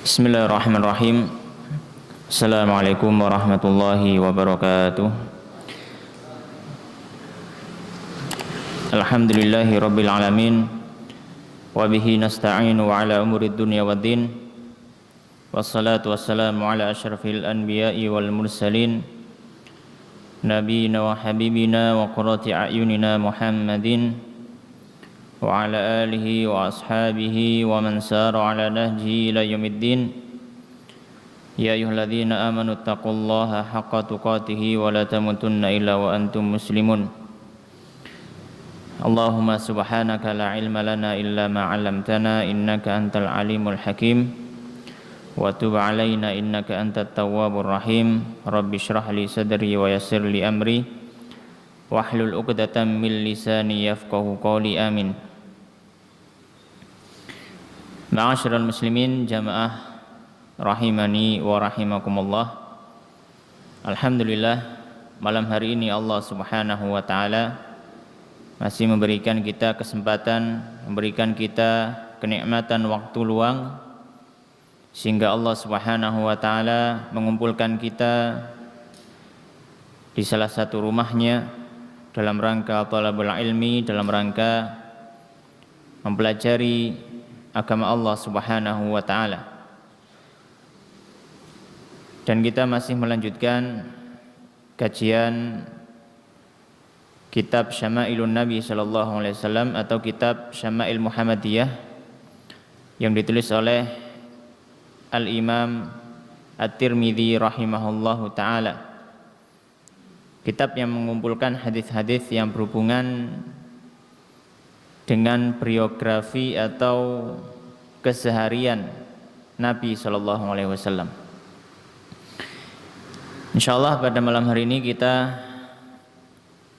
Bismillahirrahmanirrahim. Assalamualaikum warahmatullahi wabarakatuh. Alhamdulillahi rabbil alamin. Wabihi nasta'inu ala umurid dunya waddin. Wassalatu wassalamu ala asyrafil anbiya'i wal mursalin, nabiyina wa habibina wa qurrati a'yunina Muhammadin wa ala alihi wa ashabihi wa man sara ala nahji ila yaumiddin. Ya ayyuhalladzina amanu taqullaha haqqa tuqatih wa la tamutunna illa wa antum muslimun. Allahumma subhanaka la ilma lana illa ma 'allamtana innaka antal alimul hakim wa tub 'alaina innaka antat tawwabur rahim. Rabbi shrah li sadri wa yassir li amri wahlul 'uqdatam min lisani yafqahu qawli. Amin. Ma'asyiral muslimin jamaah rahimani wa rahimakumullah. Alhamdulillah, malam hari ini Allah Subhanahu wa taala masih memberikan kita kesempatan, memberikan kita kenikmatan waktu luang, sehingga Allah Subhanahu wa taala mengumpulkan kita di salah satu rumahnya dalam rangka thalabul ilmi, dalam rangka mempelajari agama Allah Subhanahu wa taala. Dan kita masih melanjutkan kajian kitab Syama'ilun Nabi sallallahu alaihi wasallam atau kitab Syama'il Muhammadiyah yang ditulis oleh Al-Imam At-Tirmidzi rahimahullahu taala. Kitab yang mengumpulkan hadis-hadis yang berhubungan dengan biografi atau keseharian Nabi sallallahu alaihi wasallam. Insyaallah pada malam hari ini kita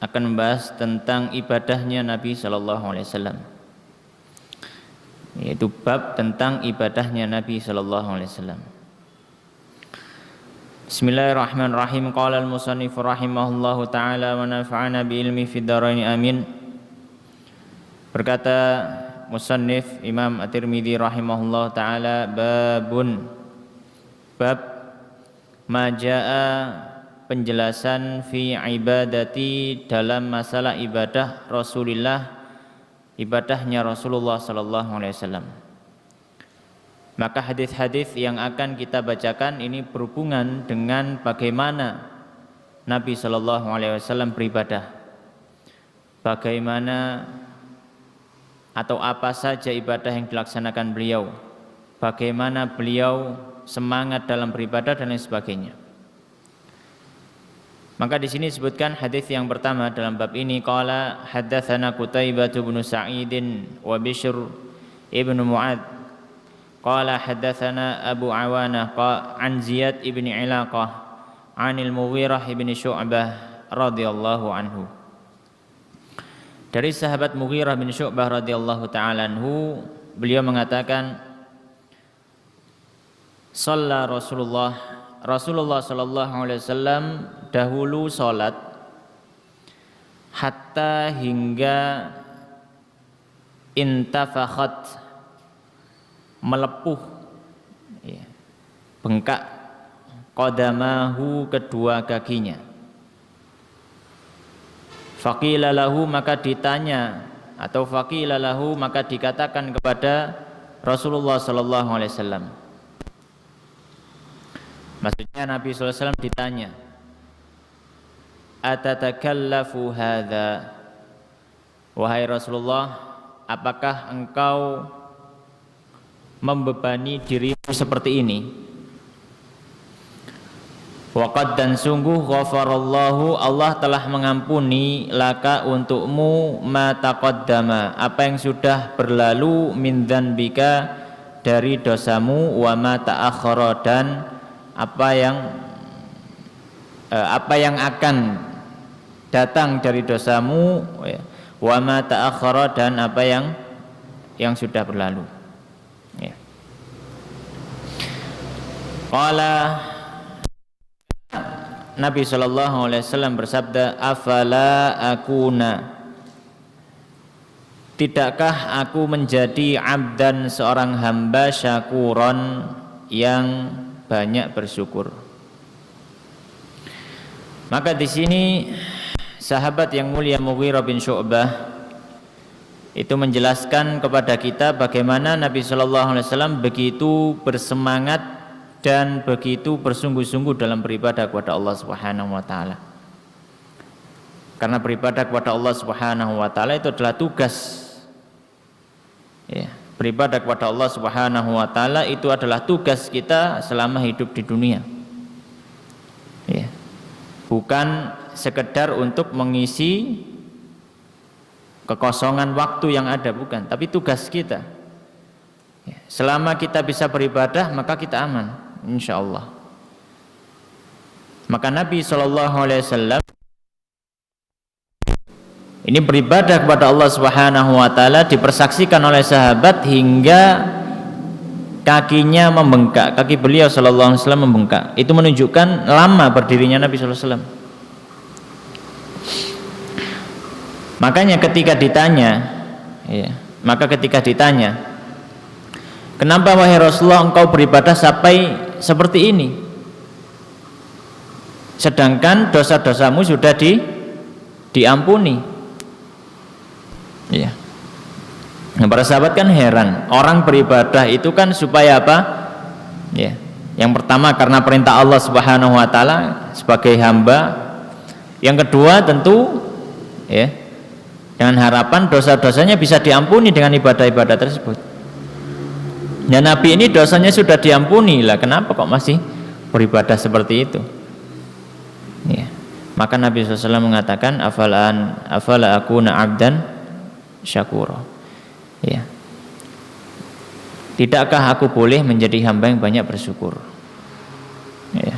akan membahas tentang ibadahnya Nabi sallallahu alaihi wasallam. Yaitu bab tentang ibadahnya Nabi sallallahu alaihi wasallam. Bismillahirrahmanirrahim. Qala al-musannif rahimahullahu taala wa nafa'ana bi ilmi fid dharain amin. Berkata musannif Imam At-Tirmidzi rahimahullah ta'ala, babun, bab majaa, penjelasan fi ibadati, dalam masalah ibadah Rasulullah, ibadahnya Rasulullah sallallahu alaihi wasallam. Maka hadis-hadis yang akan kita bacakan ini berhubungan dengan bagaimana Nabi sallallahu alaihi wasallam beribadah, bagaimana atau apa saja ibadah yang dilaksanakan beliau, bagaimana beliau semangat dalam beribadah dan lain sebagainya. Maka di sini disebutkan hadis yang pertama dalam bab ini, qala haddatsana Qutaibah bin Sa'id wa Bishr ibn Mu'adz qala haddatsana Abu Awanah an Ziyad ibn Ilaqah anil Mughirah ibn Syu'bah radhiyallahu anhu. Dari sahabat Mughirah bin Syu'bah radhiyallahu ta'ala anhu, beliau mengatakan, shalla Rasulullah sallallahu alaihi wasallam dahulu salat hatta hingga intafakhat, melepuh, bengkak, qadamahu, kedua kakinya. Faqila lahu, maka ditanya, atau faqila lahu, maka dikatakan kepada Rasulullah sallallahu alaihi wasallam. Maksudnya Nabi sallallahu alaihi wasallam ditanya, atatakallafu hadza, wahai Rasulullah, apakah engkau membebani dirimu seperti ini? Waqad, dan sungguh, ghafarallahu, Allah telah mengampuni, laka, untukmu, ma taqaddama, apa yang sudah berlalu, min dzanbika, dari dosamu, wa ma ta'akhkhara, dan apa yang akan datang dari dosamu, wa ma ta'akhkhara, dan apa yang sudah berlalu. Qala, Nabi sallallahu alaihi wasallam bersabda, afala akuna, tidakkah aku menjadi abdan, seorang hamba, syakuron, yang banyak bersyukur. Maka di sini sahabat yang mulia Mughirah bin Syu'bah itu menjelaskan kepada kita bagaimana Nabi Shallallahu Alaihi Wasallam begitu bersemangat dan begitu bersungguh-sungguh dalam beribadah kepada Allah Subhanahu Wa Taala. Karena beribadah kepada Allah Subhanahu Wa Taala itu adalah tugas. Ya, beribadah kepada Allah Subhanahu Wa Taala itu adalah tugas kita selama hidup di dunia. Ya, bukan sekedar untuk mengisi kekosongan waktu yang ada, bukan, tapi tugas kita. Selama kita bisa beribadah maka kita aman, insya Allah. Maka Nabi SAW ini beribadah kepada Allah Subhanahu Wa Taala dipersaksikan oleh sahabat hingga kakinya membengkak, kaki beliau SAW membengkak. Itu menunjukkan lama berdirinya Nabi SAW. Makanya ketika ditanya, kenapa wahai Rasulullah engkau beribadah sampai seperti ini, sedangkan dosa-dosamu sudah diampuni? Ya. Nah, para sahabat kan heran, orang beribadah itu kan supaya apa? Ya. Yang pertama karena perintah Allah Subhanahu Wa Taala sebagai hamba. Yang kedua tentu, ya, dengan harapan dosa-dosanya bisa diampuni dengan ibadah-ibadah tersebut. Dan Nabi ini dosanya sudah diampuni, lah kenapa kok masih beribadah seperti itu? Ya. Maka Nabi SAW mengatakan, afala akuna abdan syakura. Ya. Tidakkah aku boleh menjadi hamba yang banyak bersyukur? Ya.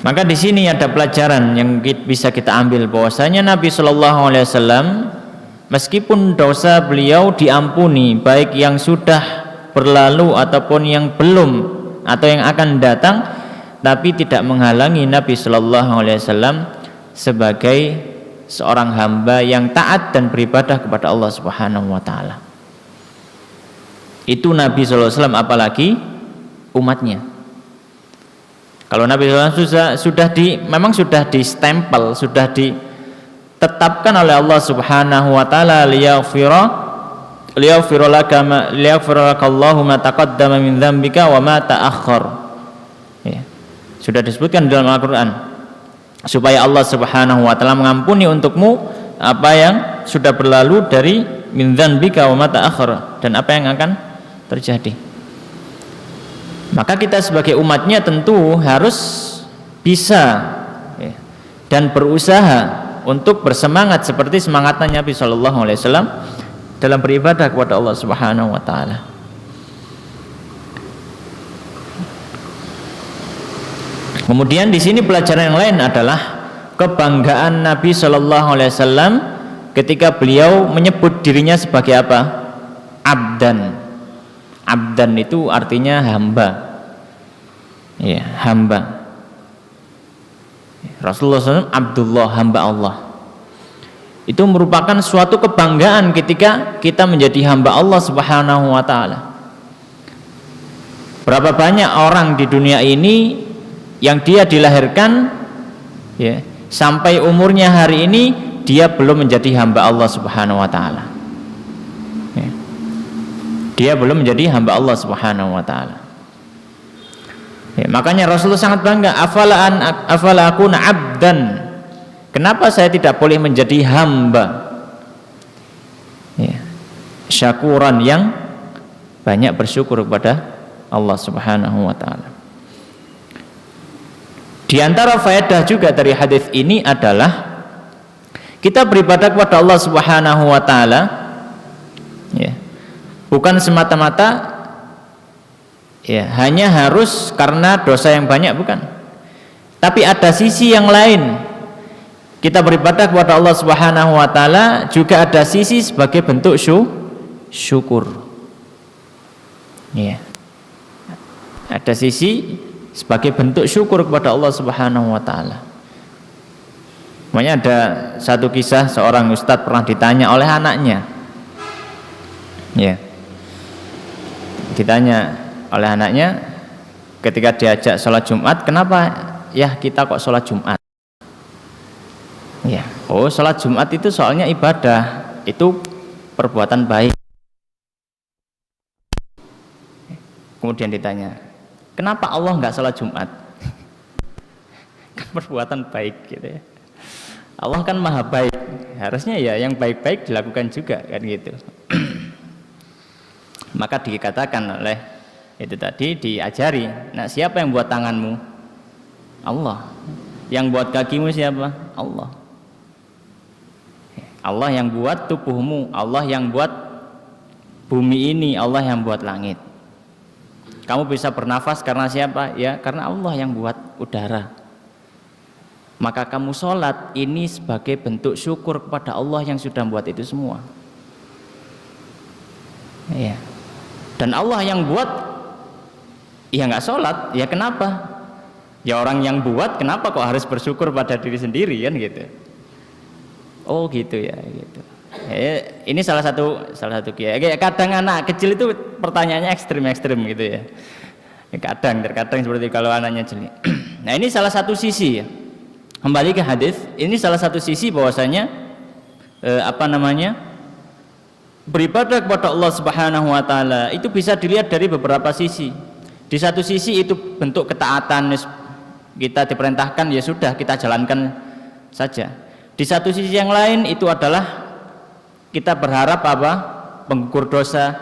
Maka di sini ada pelajaran yang bisa kita ambil, bahwasanya Nabi Shallallahu Alaihi Wasallam meskipun dosa beliau diampuni, baik yang sudah berlalu ataupun yang belum atau yang akan datang, tapi tidak menghalangi Nabi Shallallahu Alaihi Wasallam sebagai seorang hamba yang taat dan beribadah kepada Allah Subhanahu Wa Taala. Itu Nabi Shallallahu Alaihi Wasallam, apalagi umatnya. Kalau Nabi SAW memang sudah distempel, sudah ditetapkan oleh Allah Subhanahu Wa Taala, liyaghfira lakallahu ma taqaddama min dzambika wa ma ta'akhkhar. Ya. Sudah disebutkan dalam Al-Qur'an, supaya Allah Subhanahu Wa Taala mengampuni untukmu apa yang sudah berlalu dari min dzambika wa ma ta'akhkhar, dan apa yang akan terjadi. Maka kita sebagai umatnya tentu harus bisa, ya, dan berusaha untuk bersemangat seperti semangatnya Nabi Shallallahu Alaihi Wasallam dalam beribadah kepada Allah Subhanahu Wa Taala. Kemudian di sini pelajaran yang lain adalah kebanggaan Nabi Shallallahu Alaihi Wasallam ketika beliau menyebut dirinya sebagai apa? Abdan. Abdan itu artinya hamba. Ya, hamba. Rasulullah SAW Abdullah, hamba Allah. Itu merupakan suatu kebanggaan ketika kita menjadi hamba Allah Subhanahu Wa Taala. Berapa banyak orang di dunia ini yang dia dilahirkan, ya, sampai umurnya hari ini dia belum menjadi hamba Allah Subhanahu Wa Taala. Ya. Dia belum menjadi hamba Allah Subhanahu Wa Taala. Ya, makanya Rasulullah sangat bangga, afala akuna abdan. Kenapa saya tidak boleh menjadi hamba? Ya. Syakuran, yang banyak bersyukur kepada Allah Subhanahu Wa Taala. Di antara faedah juga dari hadis ini adalah kita beribadah kepada Allah Subhanahu Wa Taala, ya, bukan semata-mata, ya, hanya harus karena dosa yang banyak, bukan. Tapi ada sisi yang lain. Kita beribadah kepada Allah Subhanahu Wa Taala juga ada sisi sebagai bentuk syukur. Ya. Ada sisi sebagai bentuk syukur kepada Allah Subhanahu Wa Taala. Makanya ada satu kisah, seorang ustadz pernah ditanya oleh anaknya. Ya. Ditanya, oleh anaknya ketika diajak sholat Jumat, kenapa ya kita kok sholat Jumat? Ya, oh sholat Jumat itu soalnya ibadah, itu perbuatan baik. Kemudian ditanya, kenapa Allah nggak sholat Jumat? Kan perbuatan baik gitu ya. Allah kan maha baik, harusnya ya yang baik-baik dilakukan juga kan gitu. Maka dikatakan oleh itu tadi, diajari, nah siapa yang buat tanganmu? Allah. Yang buat kakimu siapa? Allah. Allah yang buat tubuhmu, Allah yang buat bumi ini, Allah yang buat langit. Kamu bisa bernafas karena siapa? Ya karena Allah yang buat udara. Maka kamu sholat ini sebagai bentuk syukur kepada Allah yang sudah membuat itu semua. Ya. Dan Allah yang buat, ya nggak sholat, ya kenapa? Ya orang yang buat, kenapa kok harus bersyukur pada diri sendiri kan gitu? Oh gitu ya, gitu. Ya, ini salah satu kayak kadang anak kecil itu pertanyaannya ekstrim gitu ya. Terkadang seperti kalau anaknya jeli. Nah ini salah satu sisi ya. Kembali ke hadis, ini salah satu sisi bahwasanya beribadah kepada Allah Subhanahu wa taala itu bisa dilihat dari beberapa sisi. Di satu sisi itu bentuk ketaatan, kita diperintahkan ya sudah kita jalankan saja. Di satu sisi yang lain itu adalah kita berharap penggugur dosa.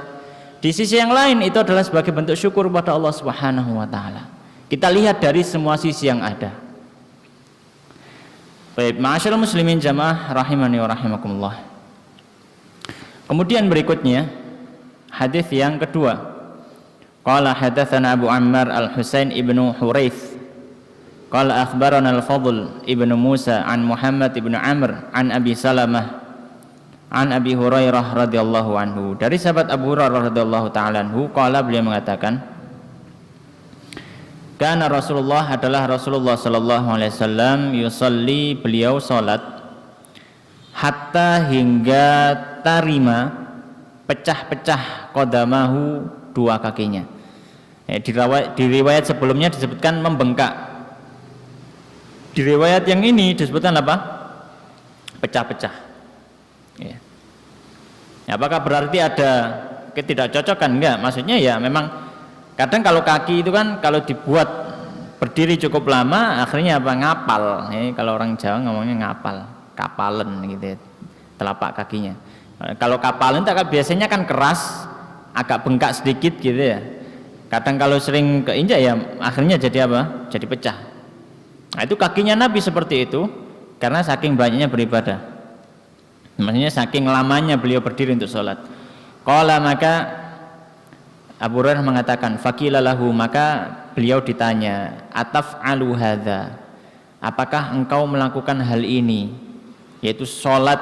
Di sisi yang lain itu adalah sebagai bentuk syukur kepada Allah Subhanahu wa taala. Kita lihat dari semua sisi yang ada. Baik, ma'asyiral muslimin jamaah rahimani wa rahimakumullah. Kemudian berikutnya hadis yang kedua. Qala hadatsana Abu Ammar Al-Husain ibnu Huraits. Qala akhbarana Al-Fadl ibnu Musa an Muhammad ibnu Amr an Abi Salamah an Abi Hurairah radhiyallahu anhu. Dari sahabat Abu Hurairah radhiyallahu taala anhu, qala beliau mengatakan, kana Rasulullah adalah Rasulullah sallallahu alaihi wasallam yusalli, beliau salat hatta hingga tarima, pecah-pecah qadamahu, dua kakinya. Di riwayat sebelumnya disebutkan membengkak. Di riwayat yang ini disebutkan apa? Pecah-pecah. Ya. Apakah berarti ada ketidakcocokan? Enggak, maksudnya ya memang kadang kalau kaki itu kan kalau dibuat berdiri cukup lama akhirnya apa? Ngapal. Kalau orang Jawa ngomongnya ngapal, kapalen gitu ya, telapak kakinya. Kalau kapalen itu biasanya kan keras, agak bengkak sedikit gitu ya. Kadang kalau sering keinjak ya akhirnya jadi apa? Jadi pecah. Nah, itu kakinya Nabi seperti itu karena saking banyaknya beribadah. Maksudnya saking lamanya beliau berdiri untuk sholat. Qala, maka Abu Hurairah mengatakan, faqila lahu, maka beliau ditanya, ataf'alu hadza, apakah engkau melakukan hal ini, yaitu sholat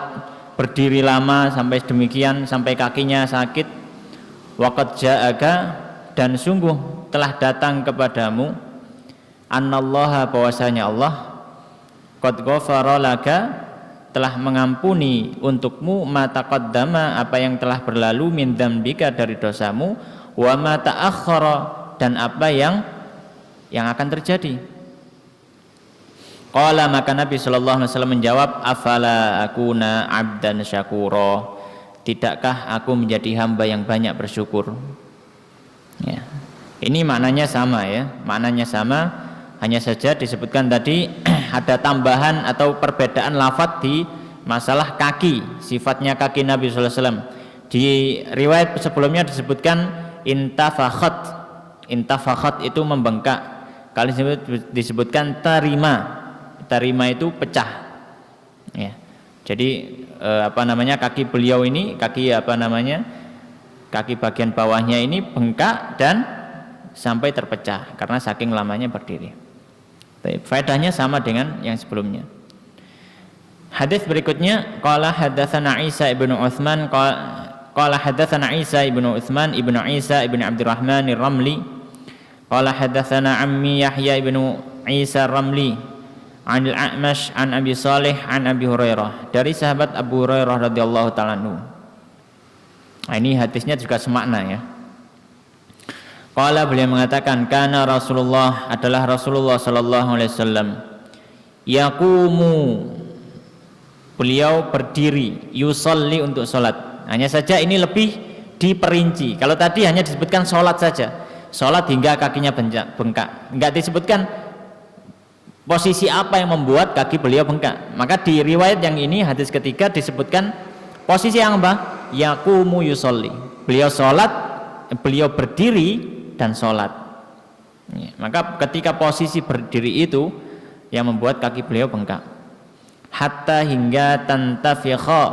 berdiri lama sampai demikian sampai kakinya sakit. Waqad ja'aka, dan sungguh telah datang kepadamu, annallaha, bahwasanya Allah, qad ghafara laka, telah mengampuni untukmu, ma taqaddama, apa yang telah berlalu, min dzambika, dari dosamu, wa ma ta'akhkhara, dan apa yang akan terjadi. Qala, maka Nabi sallallahu alaihi wasallam menjawab, afala akuna abdan syakura, tidakkah aku menjadi hamba yang banyak bersyukur. Ya. Ini maknanya sama ya, maknanya sama, hanya saja disebutkan tadi ada tambahan atau perbedaan lafadz di masalah kaki, sifatnya kaki Nabi sallallahu alaihi wasallam. Di riwayat sebelumnya disebutkan intafakhat itu membengkak. Kali disebutkan tarima itu pecah. Ya. Jadi kaki beliau ini, kaki bagian bawahnya ini bengkak dan sampai terpecah karena saking lamanya berdiri. Faedahnya sama dengan yang sebelumnya. Hadis berikutnya, qala hadatsana Isa ibnu Utsman qala hadatsana Isa ibnu Utsman ibnu Isa ibnu Abdurrahman ar-Ramli qala hadatsana ammi Yahya ibnu Isa ar-Ramli anil A'mash an Abi Shalih an Abi Hurairah, dari sahabat Abu Hurairah radhiyallahu ta'ala anhu. Nah, ini hadisnya juga semakna ya. Qala beliau mengatakan kana Rasulullah adalah Rasulullah sallallahu alaihi wasallam yaqumu beliau berdiri yusolli untuk sholat. Hanya saja ini lebih diperinci. Kalau tadi hanya disebutkan sholat saja, sholat hingga kakinya bengkak, enggak disebutkan posisi apa yang membuat kaki beliau bengkak. Maka di riwayat yang ini hadis ketiga disebutkan posisi yang apa? Yaqumu yusolli. Beliau sholat, beliau berdiri dan sholat. Maka ketika posisi berdiri itu yang membuat kaki beliau bengkak. Hatta hingga tantafikha,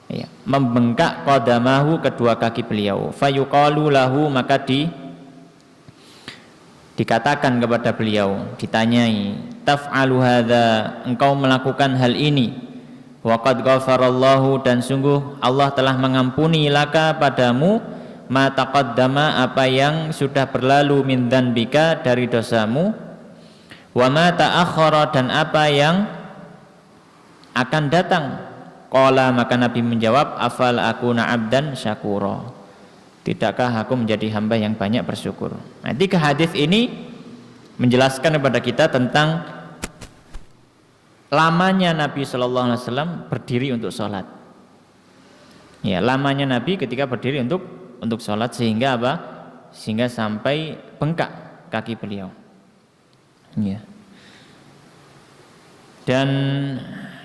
ya, membengkak qadamahu kedua kaki beliau. Fayuqalu lahu, maka dikatakan kepada beliau, ditanyai, taf'alu hadza, engkau melakukan hal ini, wa qad ghafarallahu, dan sungguh Allah telah mengampuni laka padamu, ma taqaddama, apa yang sudah berlalu, min dzanbika, dari dosamu, wa ma ta'akhkhara, dan apa yang akan datang. Qala, maka Nabi menjawab, afal akuna abdan syakura, tidakkah aku menjadi hamba yang banyak bersyukur. Nanti ke hadis ini menjelaskan kepada kita tentang lamanya Nabi Shallallahu Alaihi Wasallam berdiri untuk sholat. Ya, lamanya Nabi ketika berdiri untuk sholat, sehingga apa? Sehingga sampai bengkak kaki beliau. Ya. Dan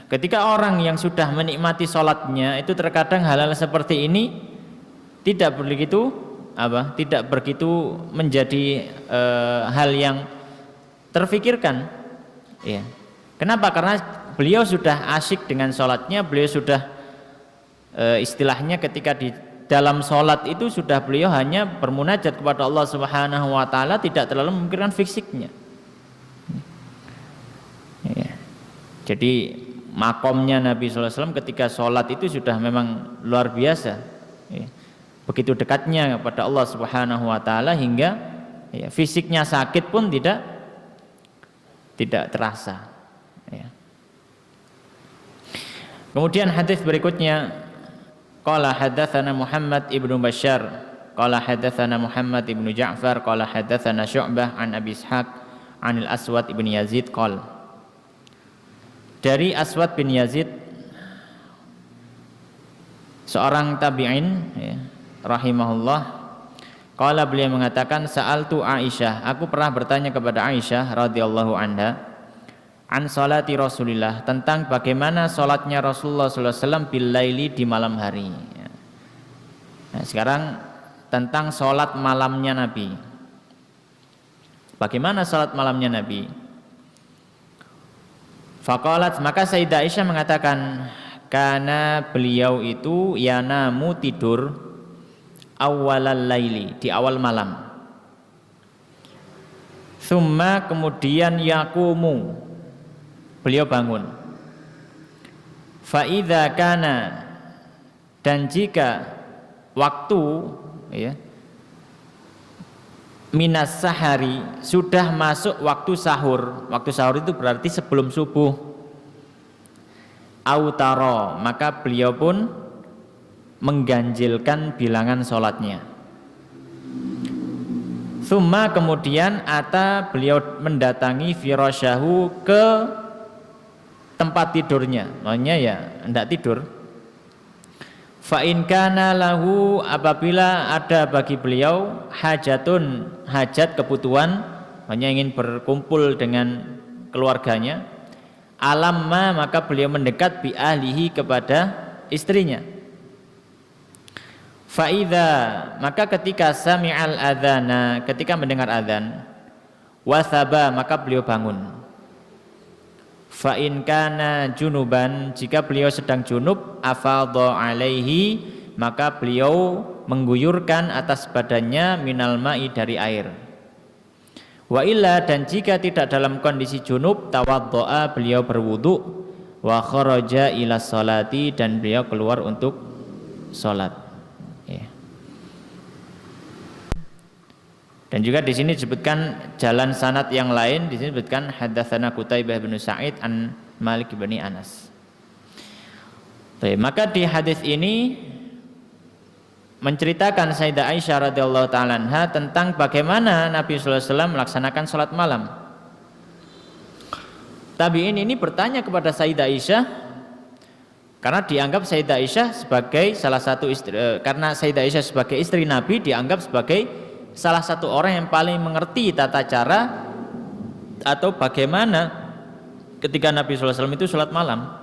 ketika orang yang sudah menikmati sholatnya itu terkadang hal-hal seperti ini tidak begitu menjadi hal yang terfikirkan. Ya. Kenapa? Karena beliau sudah asyik dengan sholatnya, beliau sudah istilahnya ketika di dalam sholat itu sudah beliau hanya bermunajat kepada Allah Subhanahu Wa Taala, tidak terlalu memikirkan fisiknya. Ya. Jadi makomnya Nabi SAW ketika sholat itu sudah memang luar biasa, ya. Begitu dekatnya kepada Allah Subhanahu Wa Taala hingga ya, fisiknya sakit pun tidak terasa, ya. Kemudian hadis berikutnya, qala hadatsana Muhammad ibnu Bashar qala hadatsana Muhammad ibnu Ja'far qala hadatsana Syu'bah an Abi Ishaq anil Aswad ibn Yazid qala, dari Aswad bin Yazid, seorang tabi'in, ya, rahimahullah, qala, beliau mengatakan, sa'altu Aisyah, aku pernah bertanya kepada Aisyah radhiyallahu anha, an salati Rasulillah, tentang bagaimana salatnya Rasulullah sallallahu alaihi wasallam bil laili, di malam hari. Nah, sekarang tentang salat malamnya Nabi. Bagaimana salat malamnya Nabi? Faqalat, maka Sayyidah Aisyah mengatakan, karena beliau itu yanamu, tidur, awwalal laili, di awal malam, summa, kemudian yaqumu, beliau bangun, fa idza kana, dan jika waktu, ya, minas sahari, sudah masuk waktu sahur. Waktu sahur itu berarti sebelum subuh. Autaro, maka beliau pun mengganjilkan bilangan sholatnya. Summa, kemudian ata, beliau mendatangi firasyahu, ke tempat tidurnya. Maksudnya ya hendak tidur. Fa in kana lahu, apabila ada bagi beliau hajatun, hajat, kebutuhan, hanya ingin berkumpul dengan keluarganya, alamma, maka beliau mendekat bi ahlihi, kepada istrinya. Fa idza, maka ketika sami'al adzana, ketika mendengar adzan, wasaba, maka beliau bangun. Fa in kana junuban, jika beliau sedang junub, afadha alaihi, maka beliau mengguyurkan atas badannya minal ma'i, dari air. Wa illa, dan jika tidak dalam kondisi junub, tawaddoa, beliau berwudu, wa kharaja ila sholati, dan beliau keluar untuk sholat. Ya. Dan juga di sini disebutkan jalan sanad yang lain, di sini disebutkan hadatsana Qutaibah bin Sa'id an Malik bin Anas. Baik, maka di hadis ini menceritakan Sayyidah Aisyah radhiyallahu taala anha tentang bagaimana Nabi sallallahu alaihi wasallam melaksanakan salat malam. Tabi'in ini bertanya kepada Sayyidah Aisyah karena dianggap Sayyidah Aisyah sebagai salah satu istri, karena Sayyidah Aisyah sebagai istri Nabi dianggap sebagai salah satu orang yang paling mengerti tata cara atau bagaimana ketika Nabi sallallahu alaihi wasallam itu salat malam.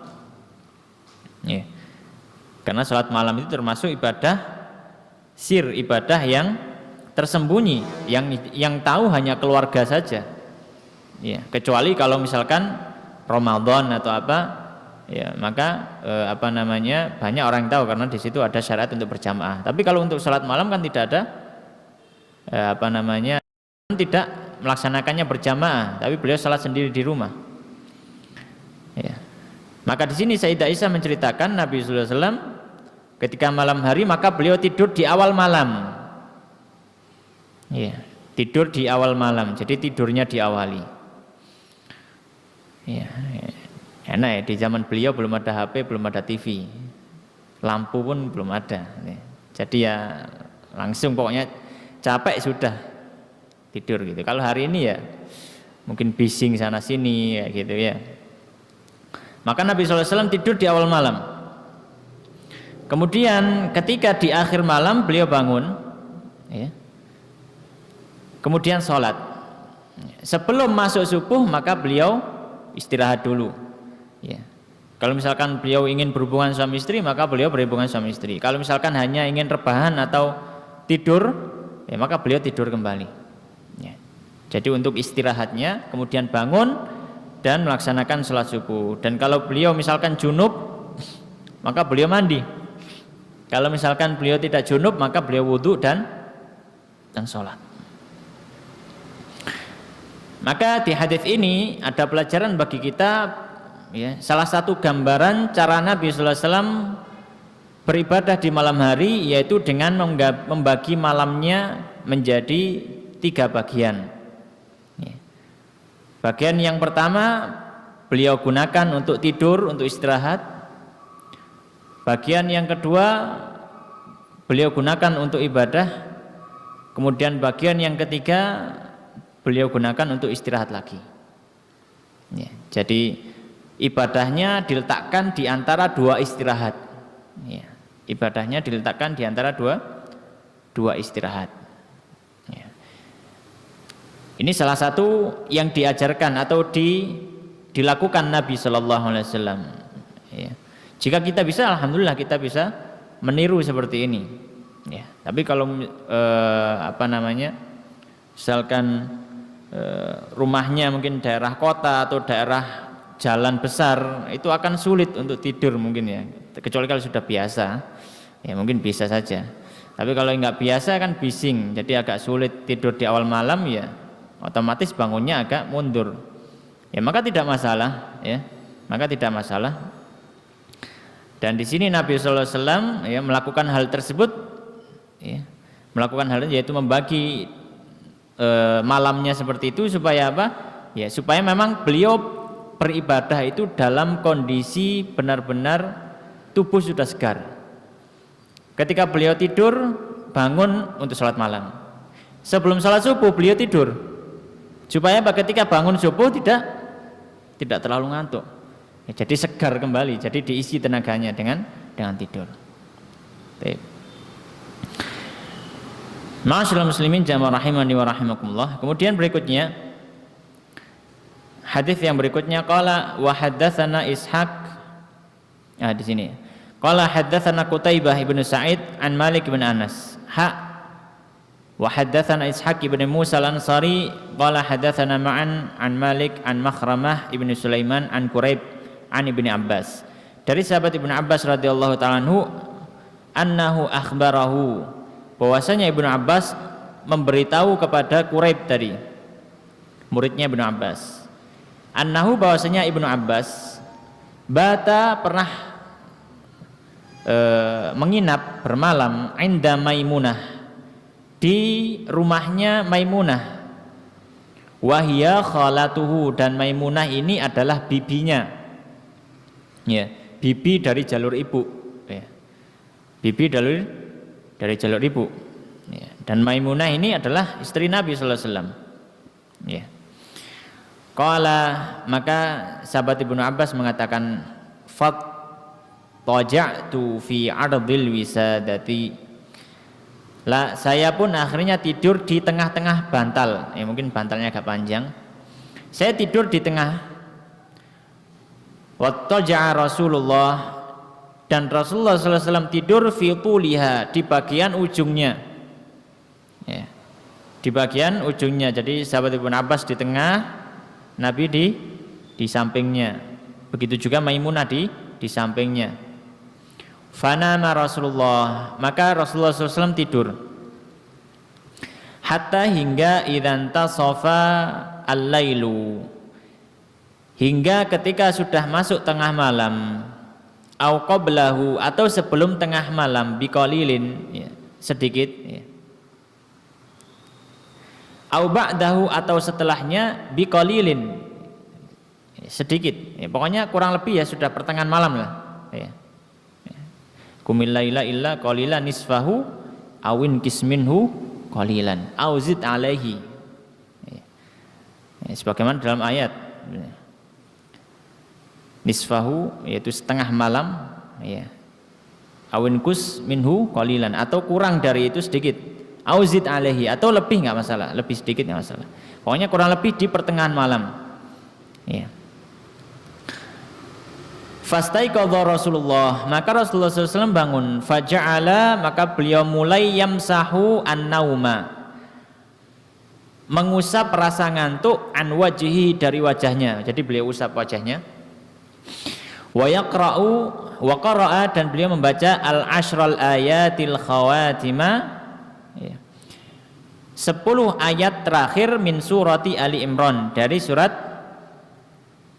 Ya. Karena salat malam itu termasuk ibadah sir, ibadah yang tersembunyi, yang tahu hanya keluarga saja. Ya, kecuali kalau misalkan Ramadan atau apa, ya maka banyak orang yang tahu karena di situ ada syariat untuk berjamaah. Tapi kalau untuk salat malam kan tidak ada tidak melaksanakannya berjamaah, tapi beliau salat sendiri di rumah. Ya. Maka di sini Sayyidah Aisyah menceritakan Nabi sallallahu alaihi wasallam ketika malam hari maka beliau tidur di awal malam. Ya, tidur di awal malam. Jadi tidurnya diawali. Ya, enak ya, di zaman beliau belum ada HP, belum ada TV, lampu pun belum ada. Jadi ya langsung pokoknya capek sudah tidur gitu. Kalau hari ini ya mungkin bising sana sini ya gitu ya. Maka Nabi SAW tidur di awal malam. Kemudian ketika di akhir malam beliau bangun, ya, kemudian sholat. Sebelum masuk subuh maka beliau istirahat dulu. Ya. Kalau misalkan beliau ingin berhubungan suami istri maka beliau berhubungan suami istri. Kalau misalkan hanya ingin rebahan atau tidur, ya maka beliau tidur kembali. Ya. Jadi untuk istirahatnya, kemudian bangun dan melaksanakan sholat subuh. Dan kalau beliau misalkan junub, maka beliau mandi. Kalau misalkan beliau tidak junub, maka beliau wudhu dan sholat. Maka di hadis ini ada pelajaran bagi kita, ya, salah satu gambaran cara Nabi sallallahu alaihi wasallam beribadah di malam hari, yaitu dengan membagi malamnya menjadi 3 bagian. Ya. Bagian yang pertama beliau gunakan untuk tidur, untuk istirahat. Bagian yang kedua beliau gunakan untuk ibadah. Kemudian bagian yang ketiga beliau gunakan untuk istirahat lagi. Ya, jadi ibadahnya diletakkan di antara 2 istirahat. Ya, ibadahnya diletakkan di antara dua istirahat. Ya. Ini salah satu yang diajarkan atau dilakukan Nabi Shallallahu Alaihi Wasallam. Ya. Jika kita bisa, alhamdulillah kita bisa meniru seperti ini. Ya. Tapi kalau misalkan rumahnya mungkin daerah kota atau daerah jalan besar, itu akan sulit untuk tidur mungkin ya, kecuali kalau sudah biasa ya mungkin bisa saja. Tapi kalau nggak biasa kan bising, jadi agak sulit tidur di awal malam, ya otomatis bangunnya agak mundur ya, maka tidak masalah ya, maka tidak masalah. Dan di sini Nabi sallallahu alaihi wasallam ya melakukan hal tersebut ya, melakukan hal yaitu membagi malamnya seperti itu supaya apa? Ya, supaya memang beliau beribadah itu dalam kondisi benar-benar tubuh sudah segar. Ketika beliau tidur, bangun untuk sholat malam. Sebelum sholat subuh beliau tidur, supaya ketika bangun subuh tidak terlalu ngantuk. Ya, jadi segar kembali, jadi diisi tenaganya dengan tidur. Baik. Ma'asyiral muslimin jamaah rahimani wa rahimakumullah. Kemudian berikutnya hadis yang berikutnya, qala wa haddatsana Ishaq. Di sini. Qala haddatsana Qutaibah ibnu Sa'id an Malik bin Anas. Wa haddatsana Ishaq ibnu Musa al-Ansari qala haddatsana Ma'an an Malik an Makhramah ibnu Sulaiman an Quraib an Ibnu Abbas. Dari sahabat Ibnu Abbas radhiyallahu ta'ala anhu annahu akhbarahu, bahwasanya Ibnu Abbas memberitahu kepada Quraib tadi, muridnya Ibnu Abbas, annahu, bahwasanya Ibnu Abbas bata pernah menginap bermalam inda Maimunah, di rumahnya Maimunah, wahia khalatuhu, dan Maimunah ini adalah bibinya, ya, bibi dari jalur ibu, ya. Bibi dari jalur ibu. Ya. Dan Maimunah ini adalah istri Nabi sallallahu alaihi wasallam. Ya. Qala, maka sahabat Ibnu Abbas mengatakan fat taja'tu fi ardil wisadati. Lah saya pun akhirnya tidur di tengah-tengah bantal. Ya, mungkin bantalnya agak panjang. Saya tidur di tengah. Wa taja'a Rasulullah, dan Rasulullah sallallahu alaihi wasallam tidur fi tuliha, di bagian ujungnya. Ya. Di bagian ujungnya. Jadi sahabat Ibnu Abbas di tengah, Nabi di sampingnya. Begitu juga Maimunah di sampingnya. Fanama Rasulullah, maka Rasulullah SAW tidur. Hatta hingga idzan tasafa al-lailu, hingga ketika sudah masuk tengah malam, au qablahu, atau sebelum tengah malam, biqalilin, ya, sedikit, ya. Au ba'dahu, atau setelahnya, biqalilin, sedikit, ya, pokoknya kurang lebih ya sudah pertengahan malam lah, ya. Qumil laila illa qalilan nisfahu awin kisminhu qalilan au zid alaihi, ya. Ya, sebagaimana dalam ayat nisfahu, yaitu setengah malam, ya. Awin kus minhu qalilan, atau kurang dari itu sedikit, au zid alaihi, atau lebih enggak masalah, lebih sedikit enggak masalah, pokoknya kurang lebih di pertengahan malam, ya. Fastaiqadha Rasulullah, maka Rasulullah SAW bangun. Faja'ala, maka beliau mulai yamsahu an-nauma, mengusap rasa ngantuk, an wajhi, dari wajahnya. Jadi beliau usap wajahnya. Wa yaqra'u, wa qara'a, dan beliau membaca al-ashral ayatil khawatima, ya, 10 ayat terakhir min surati Ali Imran, dari surat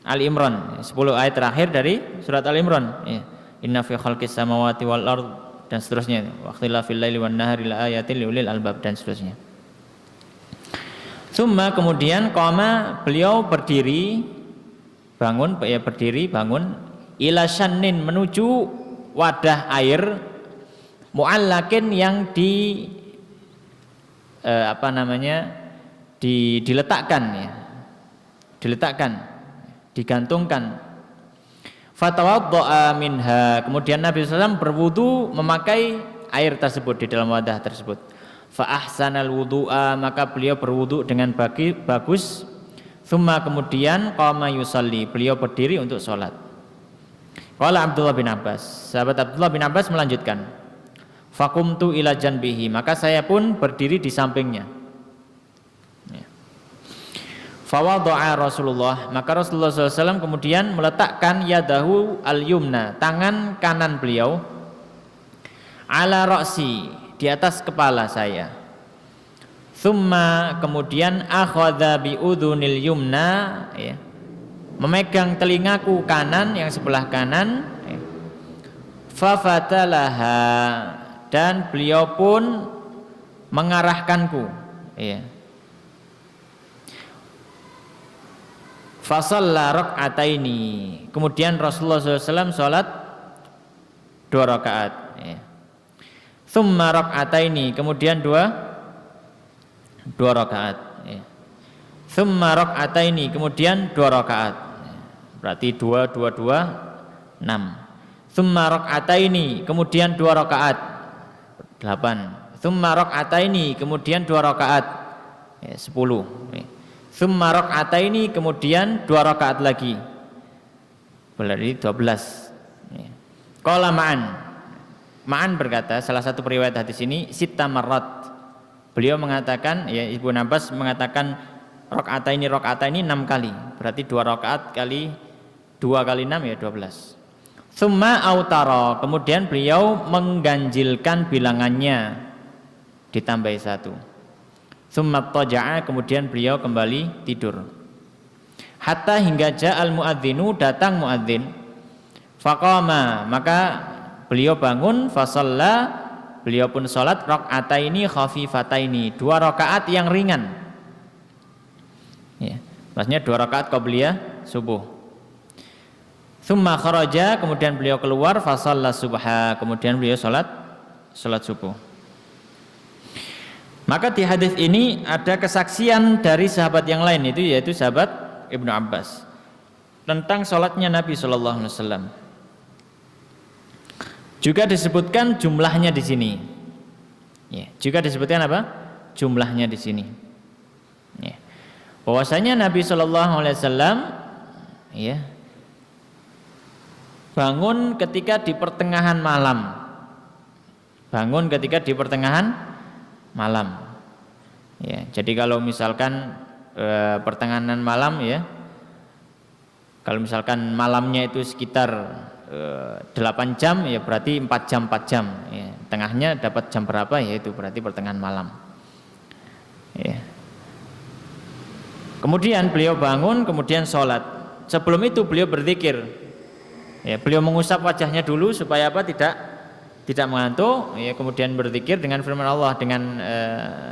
Ali Imran, 10 ayat terakhir dari surat Ali Imran, ya. Inna fi khalqis samawati wal ard, dan seterusnya. Wa ikhtilafil laili wan nahari la ayatin liulil albab, dan seterusnya. Summa, kemudian qama, beliau berdiri, bangun, ya berdiri, bangun, ila syannin, menuju wadah air, mu'allakin, yang diletakkan, ya. Diletakkan, digantungkan. Fatawaddo'a minha, kemudian Nabi SAW berwudu memakai air tersebut, di dalam wadah tersebut. Fa ahsanal wudu'a, maka beliau berwudu dengan bagus. Tsumma, kemudian qama yusalli, beliau berdiri untuk sholat. Qala Abdullah bin Abbas, sahabat Abdullah bin Abbas melanjutkan, faqumtu ila janbihi, maka saya pun berdiri di sampingnya. Fawadha'a Rasulullah, maka Rasulullah SAW kemudian meletakkan yadahu al-yumna, tangan kanan beliau, ala ra'si, di atas kepala saya. Tsumma, kemudian akhadha bi udhunil yumna, ya, memegang telingaku kanan, yang sebelah kanan, ya. Fafatalaha, dan beliau pun mengarahkanku, ya. Fasalla rak'ataini, kemudian Rasulullah SAW sholat 2 rakaat, ya. Tsumma rak'ataini, kemudian dua rakaat, ya. Tsumma rak'ataini, kemudian 2 rakaat, ya. Berarti 2, 6. Tsumma rak'ataini, kemudian 2 rakaat, 8. Tsumma rak'ataini, kemudian 2 rakaat, ya, 10, ya. Tsumma rak'ataini, kemudian 2 rakaat lagi, berarti 12. Qala Ma'an berkata, salah satu periwayat hadis ini, sitta marrat, beliau mengatakan, ya, Ibnu Abbas mengatakan rak'ataini 6 kali, berarti 2 rakaat kali 2 kali 6, ya 12. Tsumma autara, kemudian beliau mengganjilkan bilangannya, ditambahi 1. Tsumma taja'a, kemudian beliau kembali tidur. Hatta hingga ja'al muadzinu, datang muadzin. Faqama, maka beliau bangun, fasalla, beliau pun salat rak'ataini khafifataini, 2 rakaat yang ringan. Ya, maksudnya 2 rakaat qabliyah subuh. Tsumma kharaja, kemudian beliau keluar, fasalla subha, kemudian beliau salat subuh. Maka di hadis ini ada kesaksian dari sahabat yang lain, itu yaitu sahabat Ibnu Abbas tentang sholatnya Nabi Shallallahu Alaihi Wasallam. Juga disebutkan jumlahnya di sini. Ya, juga disebutkan apa? Jumlahnya di sini. Ya. Bahwasanya Nabi Shallallahu Alaihi Wasallam, ya, bangun ketika di pertengahan malam. Bangun ketika di pertengahan malam. Ya, jadi kalau misalkan pertengahan malam, ya, kalau misalkan malamnya itu sekitar 8 jam, ya berarti 4 jam, ya. Tengahnya dapat jam berapa, ya itu berarti pertengahan malam, ya. Kemudian beliau bangun, kemudian sholat. Sebelum itu beliau berzikir, ya, beliau mengusap wajahnya dulu supaya apa, tidak mengantuk, ya. Kemudian berzikir dengan firman Allah, dengan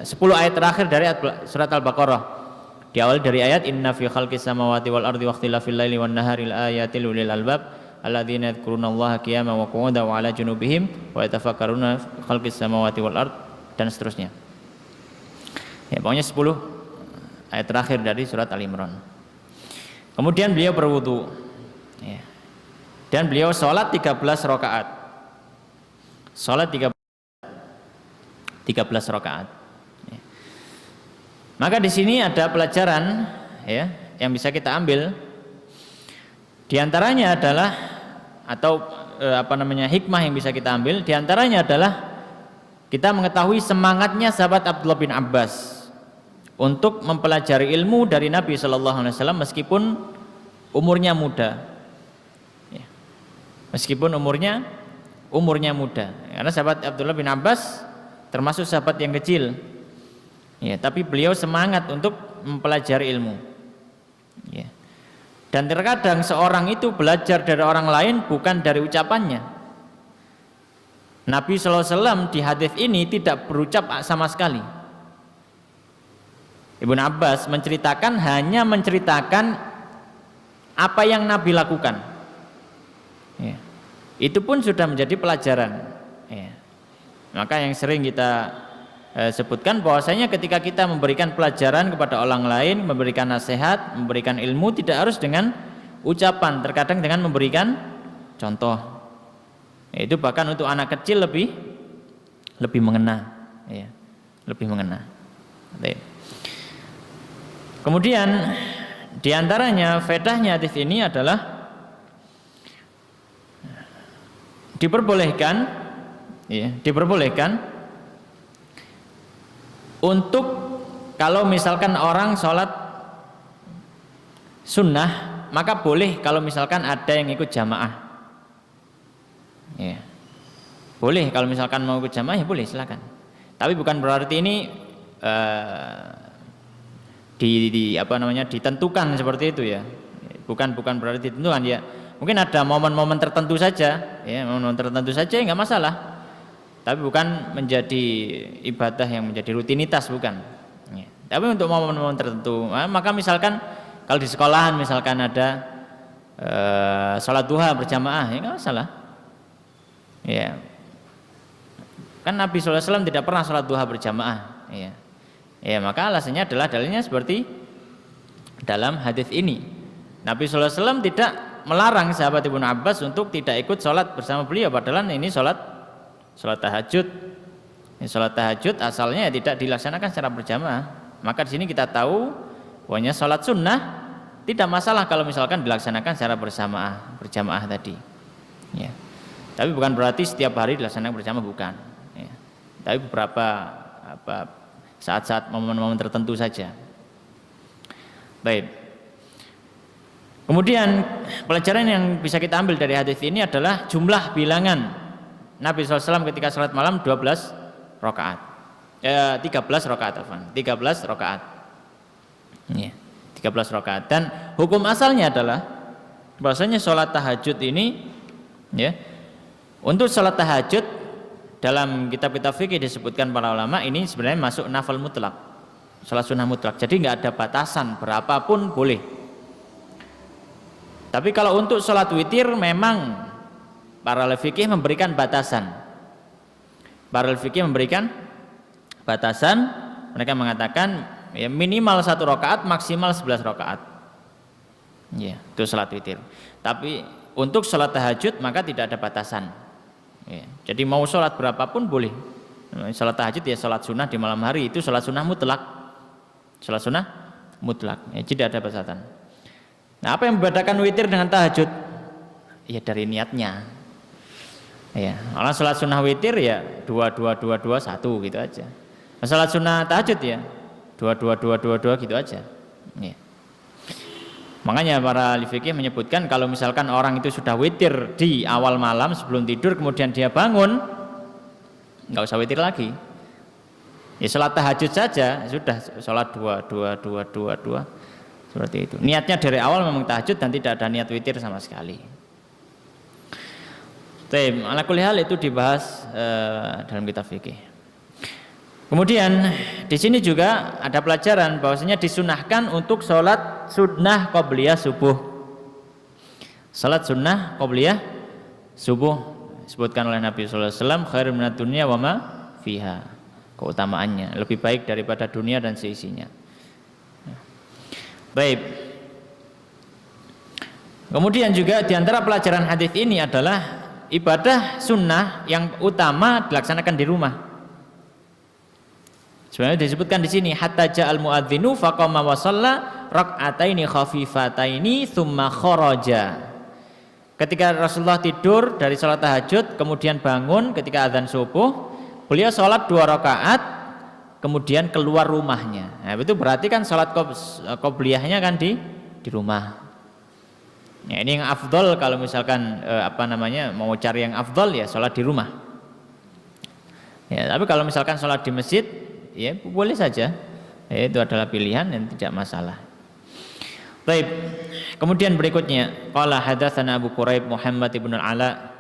10 ayat terakhir dari surat Al-Baqarah. Diawali dari ayat inna fi khalqis samawati wal ardi wakhtilafil laili wan nahari laayatil lil albab alladzina yadhkurunallaha qiyaman wa qu'udan wa 'ala junubihim wa yatafakkaruna fi khalqis samawati wal ard, dan seterusnya. Ya, pokoknya 10 ayat terakhir dari surat Al-Imran. Kemudian beliau berwudu, ya. Dan beliau sholat 13 rakaat. Sholat 13 rakaat. Ya. Maka di sini ada pelajaran, ya, yang bisa kita ambil. Di antaranya adalah, atau hikmah yang bisa kita ambil, di antaranya adalah kita mengetahui semangatnya sahabat Abdullah bin Abbas untuk mempelajari ilmu dari Nabi Shallallahu Alaihi Wasallam meskipun umurnya muda, ya. Meskipun umurnya muda, karena sahabat Abdullah bin Abbas termasuk sahabat yang kecil, ya, tapi beliau semangat untuk mempelajari ilmu, ya. Dan terkadang seorang itu belajar dari orang lain bukan dari ucapannya. Nabi SAW di hadis ini tidak berucap sama sekali. Ibnu Abbas hanya menceritakan apa yang Nabi lakukan, ya. Itu pun sudah menjadi pelajaran, ya. Maka yang sering kita sebutkan bahwasanya ketika kita memberikan pelajaran kepada orang lain, memberikan nasihat, memberikan ilmu, tidak harus dengan ucapan, terkadang dengan memberikan contoh. Itu bahkan untuk anak kecil lebih mengena, ya, lebih mengena. Kemudian diantaranya faedahnya hadis ini adalah diperbolehkan untuk kalau misalkan orang sholat sunnah, maka boleh kalau misalkan ada yang ikut jamaah, ya. Boleh kalau misalkan mau ikut jamaah, ya boleh, silakan. Tapi bukan berarti ini ditentukan seperti itu, ya. Bukan berarti ditentukan, ya. Mungkin ada momen-momen tertentu saja, ya, momen tertentu saja nggak masalah. Tapi bukan menjadi ibadah yang menjadi rutinitas, bukan. Ya. Tapi untuk momen-momen tertentu, maka misalkan kalau di sekolahan misalkan ada sholat duha berjamaah, ya nggak masalah. Ya. Kan Nabi SAW tidak pernah sholat duha berjamaah. Ya. Ya, maka alasannya adalah dalilnya seperti dalam hadis ini. Nabi SAW tidak melarang sahabat Ibnu Abbas untuk tidak ikut sholat bersama beliau, padahal ini sholat tahajud. Sholat tahajud asalnya tidak dilaksanakan secara berjamaah. Maka di sini kita tahu bahwa sholat sunnah tidak masalah kalau misalkan dilaksanakan secara berjamaah tadi, ya. Tapi bukan berarti setiap hari dilaksanakan berjamaah, bukan, ya. Tapi beberapa saat-saat momen-momen tertentu saja. Baik. Kemudian pelajaran yang bisa kita ambil dari hadis ini adalah jumlah bilangan Nabi SAW ketika sholat malam 12 rakaat, 13 rakaat, 13 rakaat, ya, 13 rakaat. Dan hukum asalnya adalah bahwasanya sholat tahajud ini, ya, untuk sholat tahajud dalam kitab-kitab fikih disebutkan para ulama ini sebenarnya masuk nafal mutlak, sholat sunnah mutlak. Jadi nggak ada batasan, berapapun boleh. Tapi kalau untuk sholat witir memang para ahli fikih memberikan batasan. Para ahli fikih memberikan batasan mereka mengatakan ya minimal 1 rakaat, maksimal 11 rakaat. Ya, itu salat witir. Tapi untuk salat tahajud maka tidak ada batasan. Ya, jadi mau salat berapapun boleh. Salat tahajud ya salat sunnah di malam hari, itu salat sunnah mutlak. Salat sunnah mutlak. Ya, tidak ada batasan. Nah, apa yang membedakan witir dengan tahajud? Ya dari niatnya. Ya, kalau salat sunnah witir ya 2 2 2 2 2 1 gitu aja. Salat sunnah tahajud ya 2 2 2 2 2 gitu aja. Ya. Makanya para ahli fikih menyebutkan kalau misalkan orang itu sudah witir di awal malam sebelum tidur kemudian dia bangun, nggak usah witir lagi. Ya salat tahajud saja sudah salat 2 2 2 2 2 seperti itu. Niatnya dari awal memang tahajud dan tidak ada niat witir sama sekali. Ala kulli hal itu dibahas dalam kitab fikih. Kemudian di sini juga ada pelajaran bahwasanya disunahkan untuk sholat sunnah qobliyah subuh. Sholat sunnah qobliyah subuh disebutkan oleh Nabi sallallahu alaihi wasallam khairun minad dunya wa ma fiha. Keutamaannya lebih baik daripada dunia dan seisinya. Baik. Kemudian juga di antara pelajaran hadis ini adalah ibadah sunnah yang utama dilaksanakan di rumah. Sebenarnya disebutkan di sini hatta ja'al muadzinu faqama wa shalla rak'ataini khafifataini tsumma kharaja. Ketika Rasulullah tidur dari salat tahajud kemudian bangun ketika azan subuh, beliau salat 2 rakaat kemudian keluar rumahnya. Nah, itu berarti kan salat qobliyahnya kan di rumah. Ya, ini yang afdol kalau misalkan mau cari yang afdol ya sholat di rumah. Ya, tapi kalau misalkan sholat di masjid ya boleh saja. Ya, itu adalah pilihan dan tidak masalah. Baik. Kemudian berikutnya qala hadatsana Abu Quraib Muhammad ibn al-Ala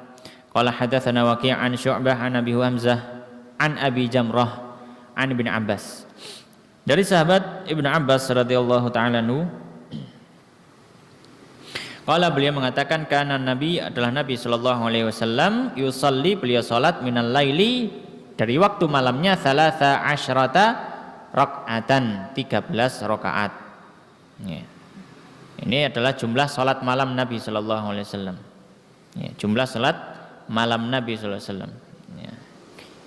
qala hadatsana Waqi' an Syu'bah an Abi Hamzah an Abi Jamrah an Ibnu Abbas. Dari sahabat Ibnu Abbas radhiyallahu taala anhu qala beliau mengatakan kana Nabi adalah Nabi sallallahu alaihi wasallam yusalli beliau salat minal laili dari waktu malamnya salasa asyrata rakaatan 13 rakaat. Ya. Ini adalah jumlah salat malam Nabi sallallahu alaihi wasallam. Ya, jumlah salat malam Nabi sallallahu alaihi wasallam. Ya.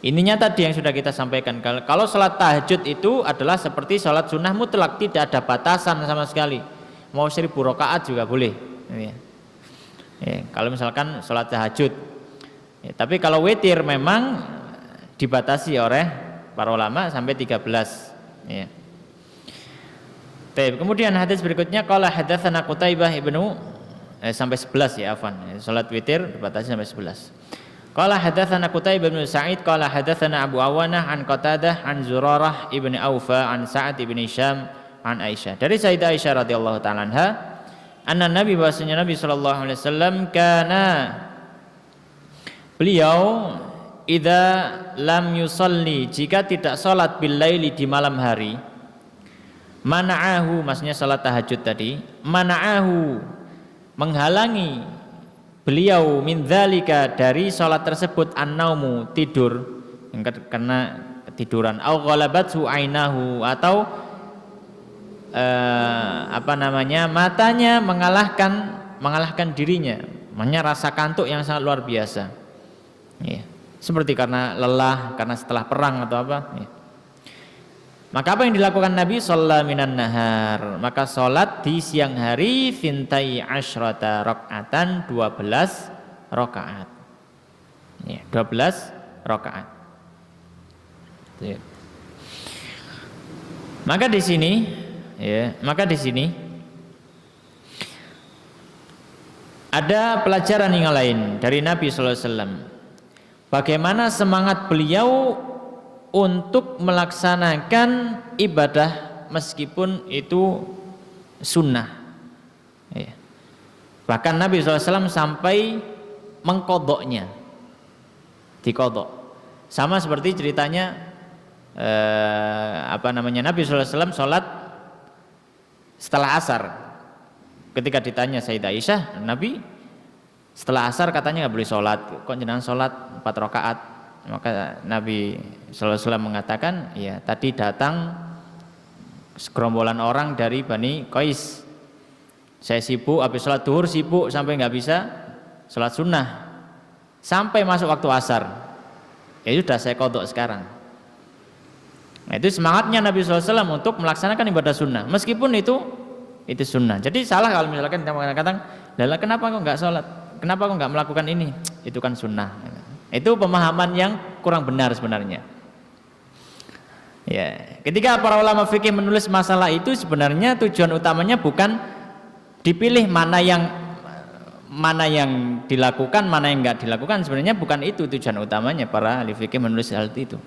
Ininya tadi yang sudah kita sampaikan kalau salat tahajud itu adalah seperti salat sunnah mutlak, tidak ada batasan sama sekali. Mau 1000 rakaat juga boleh. Ya. Ya, kalau misalkan sholat tahajud ya, tapi kalau witir memang dibatasi oleh para ulama sampai 13 ya. Kemudian hadis berikutnya qala hadatsana Qutaibah ibnu sampai 11 ya afwan ya, sholat witir dibatasi sampai 11. Qala hadatsana Qutaibah bin Sa'id qala hadatsana Abu Awanah an Qatadah an Zurarah ibni Aufa an Sa'ad ibni Syam an Aisyah. Dari Sayyidah Aisyah radhiyallahu taala anha anna Nabi bahwasanya Nabi sallallahu alaihi wasallam kana beliau idza lam yusalli jika tidak salat bil laili di malam hari mana'ahu maksudnya salat tahajud tadi mana'ahu menghalangi beliau min dzalika dari salat tersebut an-naumu tidur karena ketiduran au ghalabathu ainahu atau matanya mengalahkan dirinya, maknanya rasa kantuk yang sangat luar biasa. Ya. Seperti karena lelah, karena setelah perang atau apa. Ya. Maka apa yang dilakukan Nabi sallallahu minan nahar? Maka salat di siang hari fintai asyrata rakaatan 12 rakaat. Ya, 12 rakaat. Ya. Maka di sini ada pelajaran yang lain dari Nabi sallallahu alaihi wasallam. Bagaimana semangat beliau untuk melaksanakan ibadah meskipun itu sunnah. Ya. Bahkan Nabi sallallahu alaihi wasallam sampai mengkodoknya, dikodok. Sama seperti ceritanya Nabi sallallahu alaihi wasallam sholat setelah asar. Ketika ditanya Sayyidah Aisyah, Nabi setelah asar katanya nggak boleh sholat. Kok jenengan sholat 4 rakaat? Maka Nabi sallallahu alaihi wasallam mengatakan, ya tadi datang segerombolan orang dari Bani Qais. Saya sibuk, habis sholat duhur sibuk sampai nggak bisa sholat sunnah. Sampai masuk waktu asar. Ya sudah saya qadha sekarang. Nah, itu semangatnya Nabi sallallahu alaihi wasallam untuk melaksanakan ibadah sunnah. Meskipun itu sunnah. Jadi salah kalau misalkan kita mengatakan, "Lala kenapa kok nggak sholat? Kenapa kok nggak melakukan ini?" Itu kan sunnah. Itu pemahaman yang kurang benar sebenarnya. Ya, ketika para ulama fikih menulis masalah itu sebenarnya tujuan utamanya bukan dipilih mana yang dilakukan, mana yang nggak dilakukan. Sebenarnya bukan itu tujuan utamanya para ahli fikih menulis hal itu.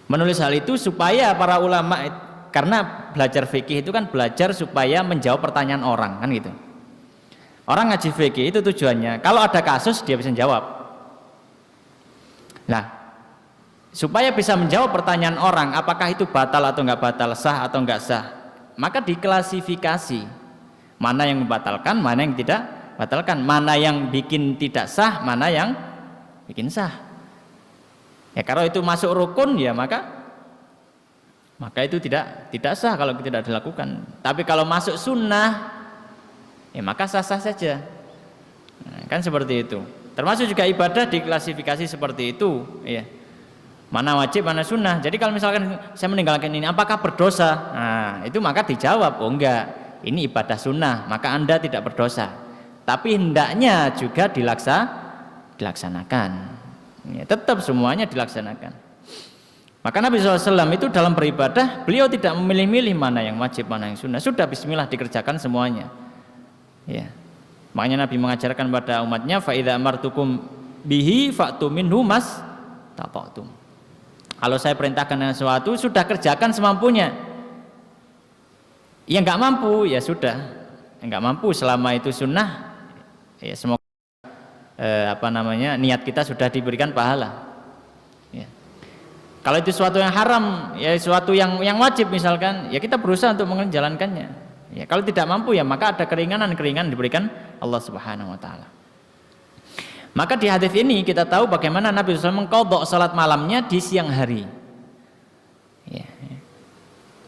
Menulis hal itu supaya para ulama, karena belajar fikih itu kan belajar supaya menjawab pertanyaan orang, kan gitu. Orang ngaji fikih itu tujuannya kalau ada kasus dia bisa jawab. Nah, supaya bisa menjawab pertanyaan orang, apakah itu batal atau enggak batal, sah atau enggak sah, maka diklasifikasi mana yang membatalkan, mana yang tidak batalkan, mana yang bikin tidak sah, mana yang bikin sah. Ya kalau itu masuk rukun ya maka itu tidak sah kalau tidak dilakukan. Tapi kalau masuk sunnah ya maka sah-sah saja. Nah, kan seperti itu. Termasuk juga ibadah diklasifikasi seperti itu, ya. Mana wajib, mana sunnah. Jadi kalau misalkan saya meninggalkan ini, apakah berdosa? Nah, itu maka dijawab, oh enggak, ini ibadah sunnah, maka Anda tidak berdosa. Tapi hendaknya juga dilaksanakan. Ya, tetap semuanya dilaksanakan. Maka Nabi SAW itu dalam beribadah, beliau tidak memilih-milih mana yang wajib, mana yang sunnah. Sudah bismillah dikerjakan semuanya. Ya. Makanya Nabi mengajarkan pada umatnya, fa idza amartukum bihi fa'tu minhu mastata'tum. Kalau saya perintahkan dengan sesuatu, sudah kerjakan semampunya. Yang enggak mampu ya sudah, enggak mampu selama itu sunnah, ya semoga niat kita sudah diberikan pahala. Ya. Kalau itu sesuatu yang haram, ya sesuatu yang wajib misalkan, ya kita berusaha untuk menjalankannya. Ya, kalau tidak mampu ya maka ada keringanan diberikan Allah Subhanahu wa taala. Maka di hadis ini kita tahu bagaimana Nabi SAW mengqadha salat malamnya di siang hari. Ya.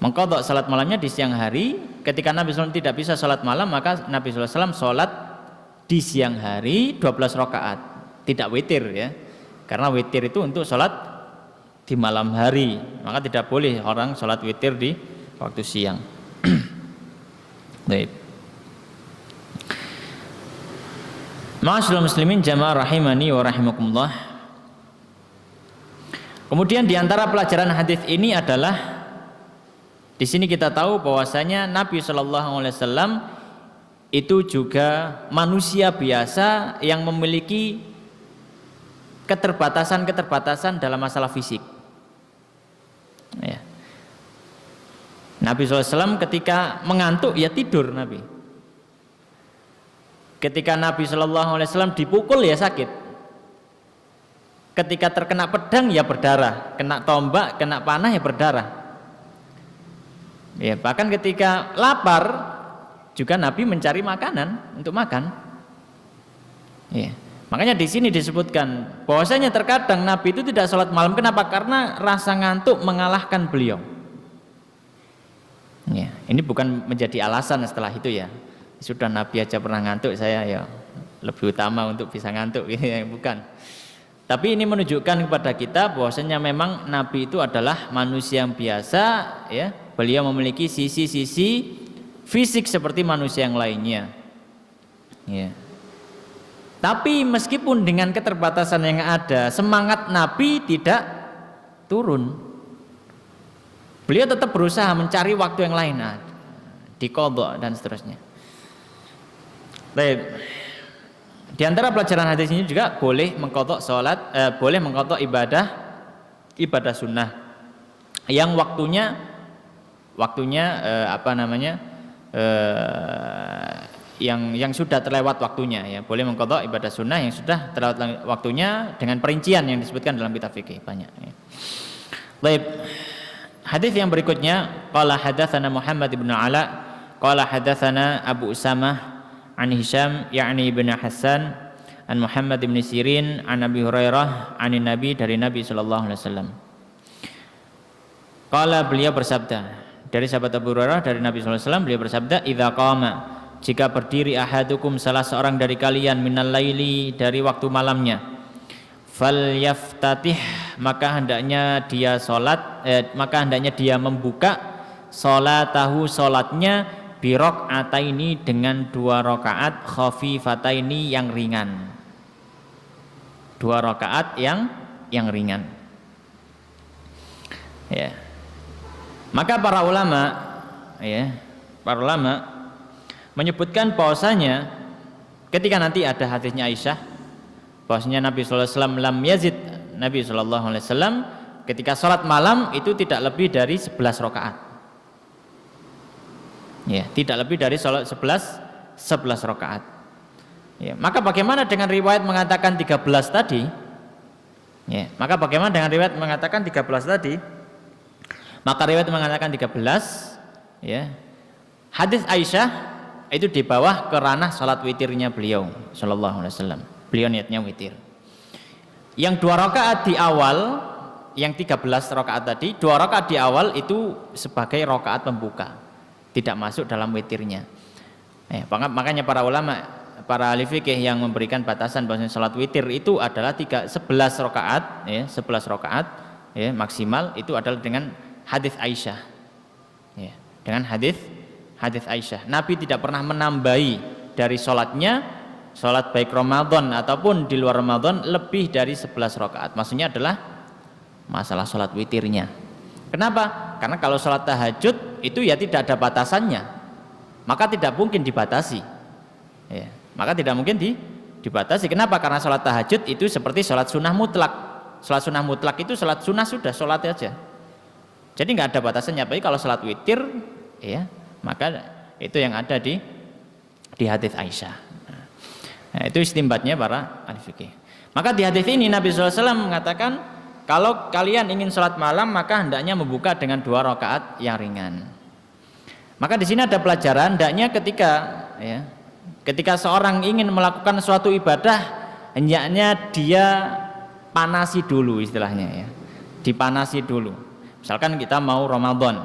Mengqadha salat malamnya di siang hari, ketika Nabi SAW tidak bisa salat malam, maka Nabi SAW salat di siang hari 12 rakaat, tidak witir ya. Karena witir itu untuk salat di malam hari, maka tidak boleh orang salat witir di waktu siang. Baik. Ma'asyiral muslimin jamaah rahimani wa rahimakumullah. Kemudian di antara pelajaran hadis ini adalah di sini kita tahu bahwasanya Nabi sallallahu alaihi wasallam itu juga manusia biasa yang memiliki keterbatasan dalam masalah fisik. Ya. Nabi SAW ketika mengantuk ya tidur Nabi. Ketika Nabi SAW dipukul ya sakit. Ketika terkena pedang ya berdarah, kena tombak, kena panah ya berdarah. Ya, bahkan ketika lapar juga Nabi mencari makanan untuk makan. Ya. Makanya di sini disebutkan bahwasanya terkadang Nabi itu tidak sholat malam. Kenapa? Karena rasa ngantuk mengalahkan beliau. Ya, ini bukan menjadi alasan setelah itu ya. Sudah Nabi aja pernah ngantuk, saya ya lebih utama untuk bisa ngantuk, bukan. Tapi ini menunjukkan kepada kita bahwasanya memang Nabi itu adalah manusia yang biasa, ya. Beliau memiliki sisi-sisi fisik seperti manusia yang lainnya. Ya. Tapi meskipun dengan keterbatasan yang ada, semangat Nabi tidak turun. Beliau tetap berusaha mencari waktu yang lain, diqadha dan seterusnya. Baik. Di antara pelajaran hadis ini juga boleh mengqadha salat, boleh mengqadha ibadah sunnah yang waktunya yang sudah terlewat waktunya, ya. Boleh mengqadha ibadah sunnah yang sudah terlewat waktunya dengan perincian yang disebutkan dalam kitab fikih banyak, ya. Baik. Hadis yang berikutnya, qala hadatsana Muhammad ibn Ala qala hadatsana Abu Usamah an Hisham yakni ibn Hasan an Muhammad bin Sirin an Abi Hurairah anin Nabi, dari Nabi sallallahu alaihi wasallam. Qala, beliau bersabda, dari sahabat Abu Hurairah dari Nabi sallallahu alaihi wasallam, beliau bersabda, idza qama, jika berdiri ahadukum, salah seorang dari kalian, minal laili, dari waktu malamnya, falyaftatih, maka hendaknya dia membuka salatahu, salatnya, biraqataini, dengan 2 rakaat, khafifataini, yang ringan. 2 rakaat yang ringan. Ya. Maka para ulama menyebutkan bahwasanya ketika nanti ada hadisnya Aisyah bahwasanya Nabi sallallahu alaihi wasallam lam yazid, Nabi sallallahu alaihi wasallam ketika salat malam itu tidak lebih dari 11 rakaat. Ya, tidak lebih dari salat 11 rakaat. Ya, maka bagaimana dengan riwayat mengatakan 13 tadi? Ya, maka bagaimana dengan riwayat mengatakan 13 tadi? Maka riwayat mengatakan 13, ya. Hadis Aisyah itu di bawah ke ranah salat witirnya beliau sallallahu alaihi wasallam. Beliau niatnya witir. Yang 2 rakaat di awal, yang 13 rakaat tadi, 2 rakaat di awal itu sebagai rakaat pembuka, tidak masuk dalam witirnya. Makanya para ulama, para ahli fikih yang memberikan batasan bahwa salat witir itu adalah 11 rakaat, ya, 11 rakaat, ya, maksimal, itu adalah dengan hadis Aisyah. Ya, dengan hadis Aisyah. Nabi tidak pernah menambahi dari salatnya, salat baik Ramadan ataupun di luar Ramadan, lebih dari 11 rakaat. Maksudnya adalah masalah salat witirnya. Kenapa? Karena kalau salat tahajud itu ya tidak ada batasannya, maka tidak mungkin dibatasi. Ya. Maka tidak mungkin dibatasi. Kenapa? Karena sholat tahajud itu seperti sholat sunnah mutlak. Sholat sunnah mutlak itu sholat sunnah, sudah sholat aja. Jadi nggak ada batasannya. Apalagi kalau sholat witir, ya, maka itu yang ada di hadis Aisyah. Nah, itu istimbatnya para ahli fikih. Maka di hadis ini Nabi SAW mengatakan, kalau kalian ingin sholat malam maka hendaknya membuka dengan 2 rakaat yang ringan. Maka di sini ada pelajaran, hendaknya ketika seorang ingin melakukan suatu ibadah, hendaknya dia panasi dulu, istilahnya, ya, dipanasi dulu. Misalkan kita mau Ramadan,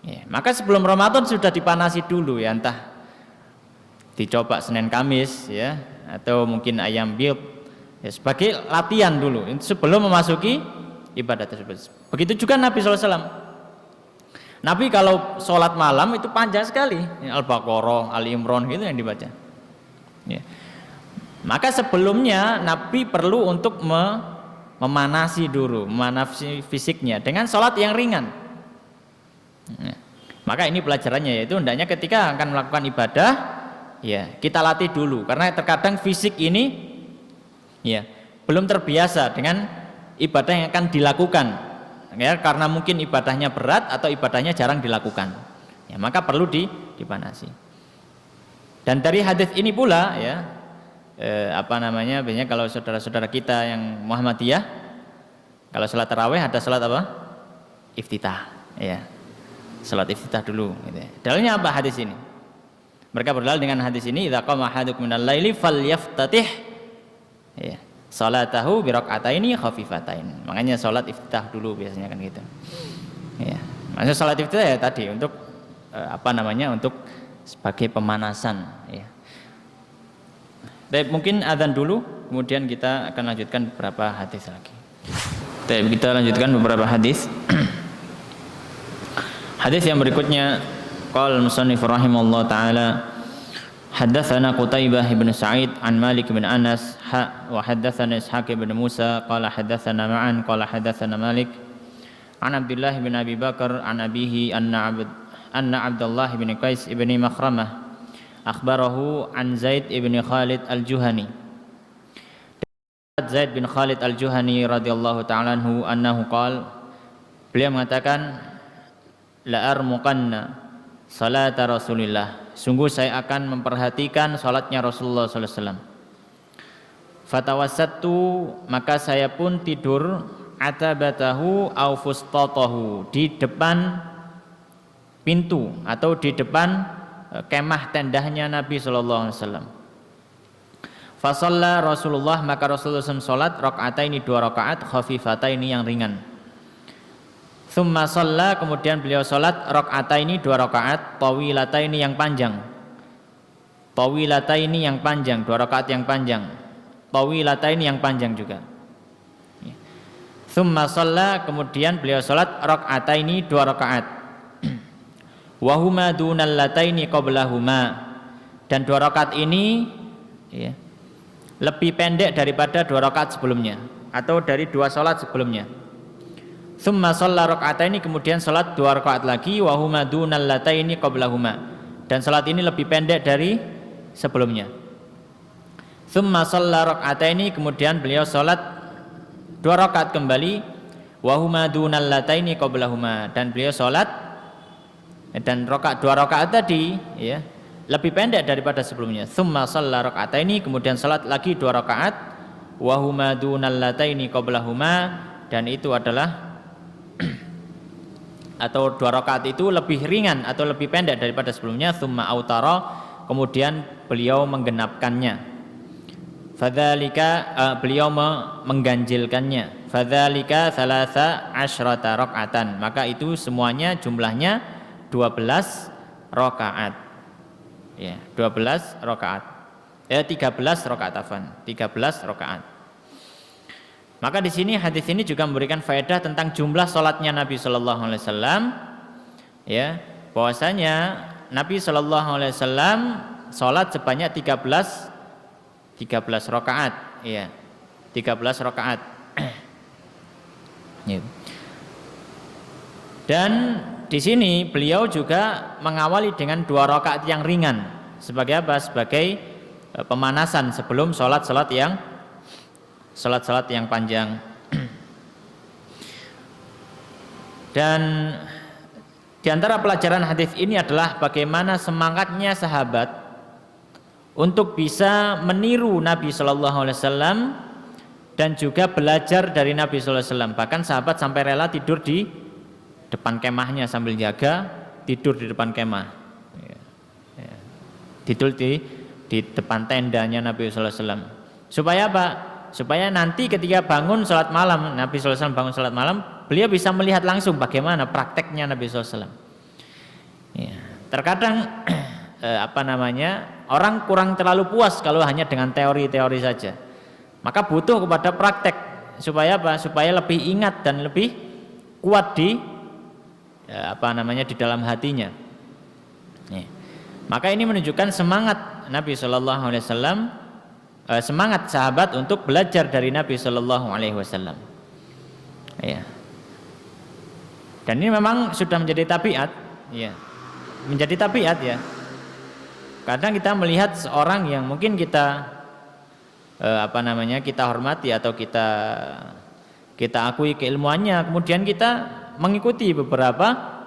ya, maka sebelum Ramadan sudah dipanasi dulu, ya, entah dicoba Senin Kamis, ya, atau mungkin ayam bild, ya, sebagai latihan dulu sebelum memasuki ibadah tersebut. Begitu juga Nabi SAW. Nabi kalau sholat malam itu panjang sekali, Al-Baqarah, Al-Imran, gitu yang dibaca. Ya. Maka sebelumnya Nabi perlu untuk memanasi dulu, memanasi fisiknya dengan sholat yang ringan. Ya. Maka ini pelajarannya, yaitu hendaknya ketika akan melakukan ibadah, ya, kita latih dulu, karena terkadang fisik ini, ya, belum terbiasa dengan ibadah yang akan dilakukan. Ya, karena mungkin ibadahnya berat atau ibadahnya jarang dilakukan, ya, maka perlu dipanasi. Dan dari hadis ini pula, ya, biasanya kalau saudara-saudara kita yang Muhammadiyah, kalau sholat tarawih ada sholat apa? Iftitah, ya, sholat iftitah dulu. Gitu. Dalilnya apa hadis ini? Mereka berdalil dengan hadis ini, idza qama ahadukum minal laili falyaftatih, ya, salatahu biraqataini khafifatain. Makanya salat iftitah dulu biasanya kan gitu. Ya. Maksudnya salat iftitah ya tadi untuk untuk sebagai pemanasan, ya. Baik, mungkin adzan dulu, kemudian kita akan lanjutkan beberapa hadis lagi. Baik, kita lanjutkan beberapa hadis. Hadis yang berikutnya, qala al-musannif rahimallahu taala, haddatsana Qutaibah bin Sa'id an Malik bin Anas wa haddatsana Ishaq bin Musa qala haddatsana Ma'an qala haddatsana Malik an Abdullah bin Abi Bakar an abihi anna Abdullah bin Qais bin Makhramah akhbarahu an Zaid bin Khalid al-Juhani. Zaid bin Khalid al-Juhani radhiyallahu ta'ala anhu annahu qala, beliau mengatakan, la armuqanna salata Rasulillah, sungguh saya akan memperhatikan salatnya Rasulullah sallallahu alaihi wasallam. Fatawassattu, maka saya pun tidur, atabatahu au fustatahu, di depan pintu atau di depan kemah tendahnya Nabi sallallahu alaihi wasallam. Fa shalla Rasulullah, maka Rasulullah salat rakaataini 2 rakaat khafifataini yang ringan. Tsumma shalla, kemudian beliau salat rakaataini 2 rakaat tawilataini yang panjang. Tawilataini yang panjang, 2 rakaat yang panjang. Tawilataini yang panjang juga. Tsumma shalla, kemudian beliau salat rakaataini 2 rakaat. Wa huma dunal lataini qablahuma, dan 2 rakaat ini ya, lebih pendek daripada 2 rakaat sebelumnya atau dari 2 salat sebelumnya. Tsumma shalla raka'ataini, kemudian salat 2 rakaat lagi, wa huma dunal lataini qablahuma, dan salat ini lebih pendek dari sebelumnya. Tsumma shalla raka'ataini, kemudian beliau salat 2 rakaat kembali, wa huma dunal lataini qablahuma, dan beliau salat dan 2 rakaat tadi ya lebih pendek daripada sebelumnya. Tsumma shalla raka'ataini, kemudian salat lagi 2 rakaat, wa huma dunal lataini qablahuma, dan itu adalah atau 2 rakaat itu lebih ringan atau lebih pendek daripada sebelumnya. Tsumma autara, kemudian beliau menggenapkannya. Fadzalika, beliau mengganjilkannya. Fadzalika thalatha asyrata rakaatan, maka itu semuanya jumlahnya 12 rakaat. Ya, 12 rakaat. 13 rakaat afan, 13 rakaat. Maka di sini hadis ini juga memberikan faedah tentang jumlah salatnya Nabi sallallahu alaihi wasallam, ya, bahwasanya Nabi sallallahu alaihi wasallam salat sebanyak 13 rakaat, ya. 13 rakaat. Ya. Dan di sini beliau juga mengawali dengan 2 rakaat yang ringan sebagai apa? Sebagai pemanasan sebelum salat-salat yang panjang. Dan di antara pelajaran hadis ini adalah bagaimana semangatnya sahabat untuk bisa meniru Nabi Shallallahu Alaihi Wasallam dan juga belajar dari Nabi Shallallahu Alaihi Wasallam. Bahkan sahabat sampai rela tidur di depan kemahnya sambil jaga, tidur di depan kemah, tidur di depan tendanya Nabi Shallallahu Alaihi Wasallam. Supaya apa? Supaya nanti ketika bangun sholat malam, Nabi SAW bangun sholat malam, beliau bisa melihat langsung bagaimana prakteknya Nabi SAW. Ya. Terkadang orang kurang terlalu puas kalau hanya dengan teori-teori saja. Maka butuh kepada praktek supaya apa? Supaya lebih ingat dan lebih kuat di dalam hatinya. Ya. Maka ini menunjukkan semangat Nabi SAW. Semangat sahabat untuk belajar dari Nabi Shallallahu Alaihi Wasallam. Ya. Dan ini memang sudah menjadi tabiat, ya. Menjadi tabiat, ya. Kadang kita melihat seorang yang mungkin kita kita hormati atau kita akui keilmuannya, kemudian kita mengikuti beberapa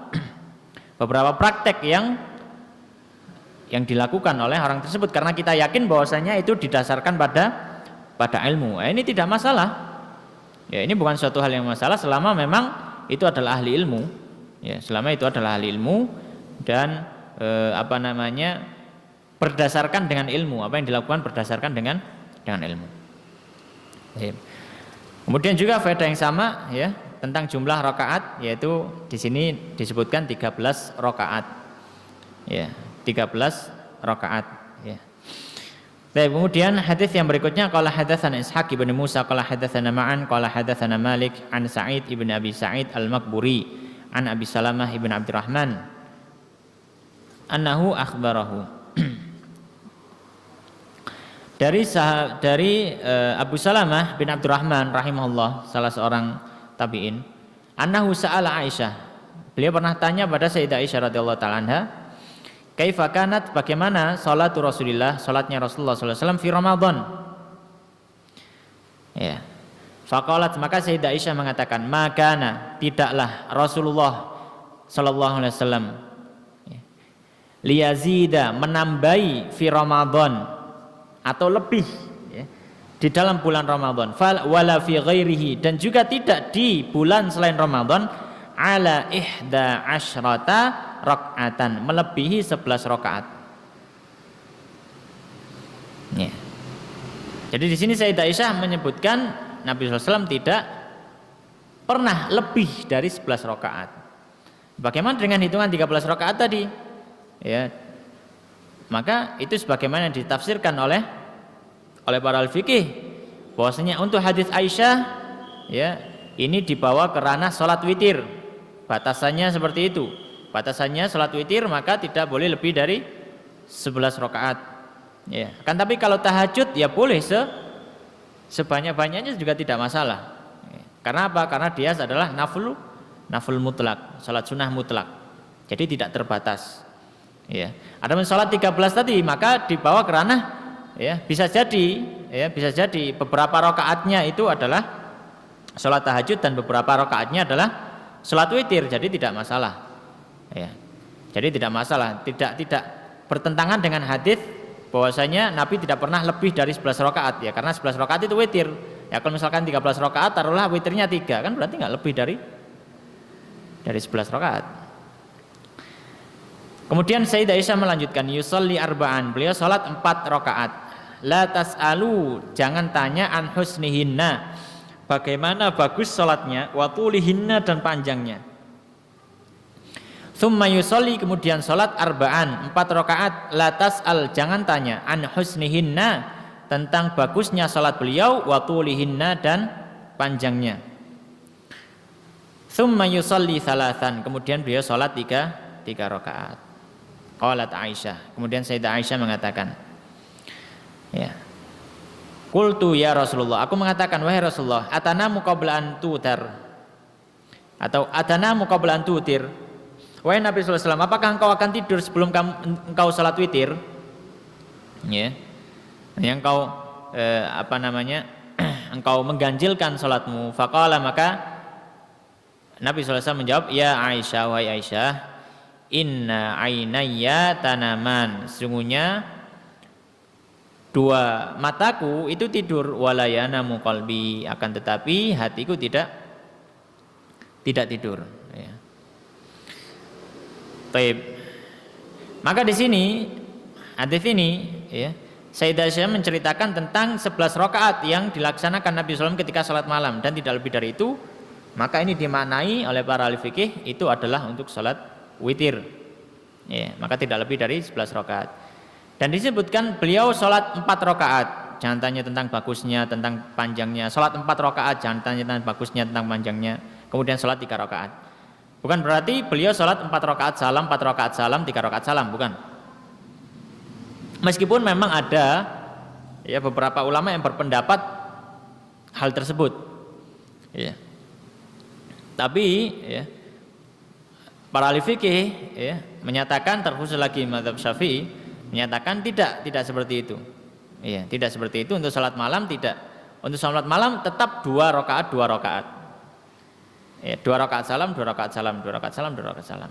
praktek yang dilakukan oleh orang tersebut karena kita yakin bahwasanya itu didasarkan pada ilmu. Ini tidak masalah. Ya, ini bukan suatu hal yang masalah selama memang itu adalah ahli ilmu. Ya, selama itu adalah ahli ilmu dan berdasarkan dengan ilmu. Apa yang dilakukan berdasarkan dengan ilmu. Ya. Kemudian juga faedah yang sama, ya, tentang jumlah rakaat, yaitu di sini disebutkan 13 rakaat. Ya. 13 rakaat, ya. Baik, kemudian hadis yang berikutnya qala hadatsana Ishaq ibn Musa qala hadatsana Ma'an qala hadatsana Malik an Sa'id ibn Abi Sa'id al-Maqburi an Abi Salamah ibn Abdurrahman annahu akhbarahu dari Abu Salamah bin Abdurrahman rahimahullah, salah seorang tabi'in, annahu sa'ala Aisyah, beliau pernah tanya pada Sayyidah Aisyah radhiyallahu ta'ala anha, kaifa kanat, bagaimana salatu Rasulillah, salatnya Rasulullah sallallahu alaihi wasallam fi Ramadan. Ya. Faqalat, maka Sayyidah Aisyah mengatakan, makana, tidaklah Rasulullah sallallahu alaihi wasallam liyazida, menambahi fi Ramadan atau lebih, ya, di dalam bulan Ramadan, wala fi ghairihi, dan juga tidak di bulan selain Ramadan, ala ihda asyrata rakaatan, melebihi 11 rakaat. Ya. Jadi di sini Sayyidah Aisyah menyebutkan Nabi SAW tidak pernah lebih dari 11 rakaat. Bagaimana dengan hitungan 13 rakaat tadi? Ya. Maka itu sebagaimana ditafsirkan oleh para al-fiqih bahwasanya untuk hadis Aisyah ya, ini dibawa ke ranah salat witir. Batasannya seperti itu. Batasannya salat witir maka tidak boleh lebih dari 11 rakaat. Ya, kan tapi kalau tahajud ya boleh sebanyak-banyaknya juga tidak masalah. Ya. Karena apa? Karena dia adalah nafil mutlak, salat sunnah mutlak. Jadi tidak terbatas. Ya. Adapun salat 13 tadi maka dibawa ke ranah ya, bisa jadi beberapa rakaatnya itu adalah salat tahajud dan beberapa rakaatnya adalah salat witir. Jadi tidak masalah. Ya. Jadi tidak masalah, tidak bertentangan dengan hadis bahwasanya Nabi tidak pernah lebih dari 11 rakaat ya, karena 11 rakaat itu witir. Ya kalau misalkan 13 rakaat taruhlah witirnya 3, kan berarti enggak lebih dari 11 rakaat. Kemudian Sayyidah Aisyah melanjutkan yusolli arba'an, beliau salat 4 rakaat. La tas'alu, jangan tanya an husnihinna, bagaimana bagus salatnya, wa tulihinna dan panjangnya. Tsumma yusolli, kemudian salat arba'an 4 rakaat. La tas'al, jangan tanya an husnihinna, tentang bagusnya salat beliau, wa tulihinna dan panjangnya. Tsumma yusolli thalathan, kemudian beliau salat 3 rakaat. Qalat Aisyah, kemudian Sayyidah Aisyah mengatakan ya, qultu ya Rasulullah, aku mengatakan wahai Rasulullah, atanamu qabla an tutar, atau atanamu qabla an tutir, wahai Nabi sallallahu alaihi wasallam, apakah engkau akan tidur sebelum engkau salat witir? Ya. Yang engkau engkau mengganjilkan salatmu. Faqala, maka Nabi sallallahu alaihi wasallam menjawab, ya Aisyah, wahai Aisyah, inna ainayya tanaman, sesungguhnya 2 mataku itu tidur, walayanamu qalbi, akan tetapi hatiku tidak tidur ya. Baik. Maka di sini hadis ini ya, Sayyidah Aisyah menceritakan tentang 11 rakaat yang dilaksanakan Nabi SAW ketika salat malam dan tidak lebih dari itu. Maka ini dimaknai oleh para ahli fikih itu adalah untuk salat witir. Ya, maka tidak lebih dari 11 rakaat. Dan disebutkan beliau salat 4 rakaat. Jangan tanya tentang bagusnya, tentang panjangnya. Salat 4 rakaat, jangan tanya tentang bagusnya, tentang panjangnya. Kemudian salat 3 rakaat. Bukan berarti beliau salat 4 rakaat salam, 4 rakaat salam, 3 rakaat salam, bukan. Meskipun memang ada ya beberapa ulama yang berpendapat hal tersebut. Ya. Tapi ya, para ahli fikih ya, menyatakan, terkhusus lagi mazhab Syafi'i menyatakan tidak seperti itu. Ya, tidak seperti itu untuk salat malam, tidak. Untuk salat malam tetap 2 rakaat. Ya, 2 rakaat salam, 2 rakaat salam, 2 rakaat salam, 2 rakaat salam.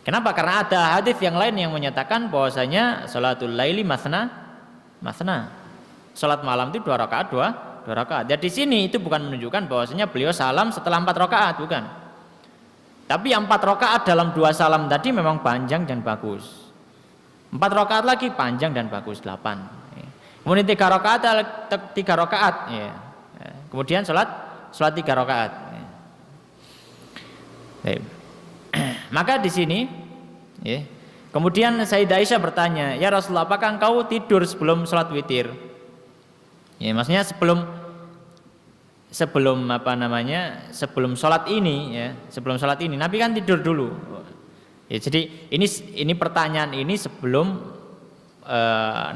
Kenapa? Karena ada hadis yang lain yang menyatakan bahwasanya salatul laili masna. Salat malam itu 2 rakaat, 2 rakaat. Jadi di sini itu bukan menunjukkan bahwasanya beliau salam setelah 4 rakaat, bukan. Tapi 4 rakaat dalam 2 salam tadi memang panjang dan bagus. 4 rakaat lagi panjang dan bagus, 8. Ya. Kemudian 3 rakaat ya. Kemudian salat 3 rakaat. Ya. Maka di sini ya, kemudian Sayyidah Aisyah bertanya, ya Rasulullah, apakah engkau tidur sebelum salat witir? Ya, maksudnya sebelum salat ini ya, sebelum salat ini Nabi kan tidur dulu. Ya, jadi ini pertanyaan ini sebelum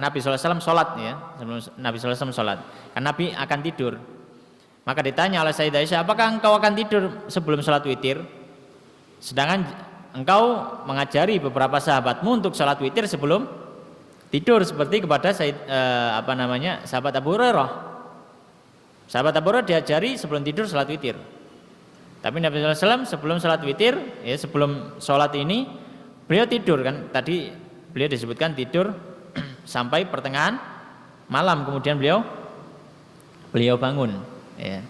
Nabi sallallahu alaihi wasallam salat ya, sebelum Nabi sallallahu alaihi wasallam salat. Kan Nabi akan tidur. Maka ditanya oleh Sayyidah Aisyah, apakah engkau akan tidur sebelum salat witir? Sedangkan engkau mengajari beberapa sahabatmu untuk salat witir sebelum tidur, seperti kepada sahabat Abu Hurairah. Sahabat Abu Hurairah diajari sebelum tidur salat witir. Tapi Nabi sallallahu alaihi wasallam sebelum salat witir, ya sebelum salat ini beliau tidur kan. Tadi beliau disebutkan tidur sampai pertengahan malam, kemudian beliau bangun ya.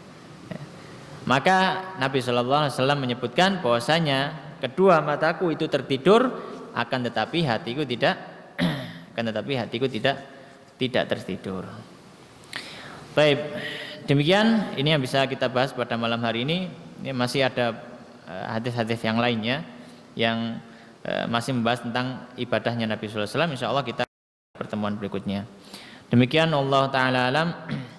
Maka Nabi sallallahu alaihi wasallam menyebutkan bahwasanya kedua mataku itu tertidur, akan tetapi hatiku tidak tertidur. Baik, demikian ini yang bisa kita bahas pada malam hari ini. Ini masih ada hadis-hadis yang lainnya yang masih membahas tentang ibadahnya Nabi sallallahu alaihi wasallam. Insyaallah kita pertemuan berikutnya. Demikian Allah taala alam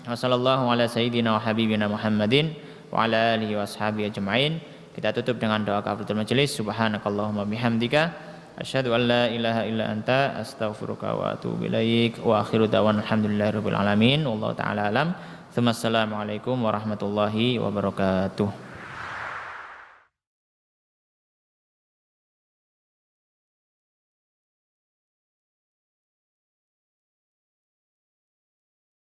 wa sallallahu ala sayyidina wa habibina Muhammadin wa ala alihi washabihi ajmain. Kita tutup dengan doa kafaratul majelis. Subhanakallahumma bihamdika asyhadu an la ilaha illa anta astaghfiruka wa atubu ilaik. Wa akhiru da'wana alhamdulillahirabbil alamin. Wallahu taala alam. Assalamualaikum warahmatullahi wabarakatuh.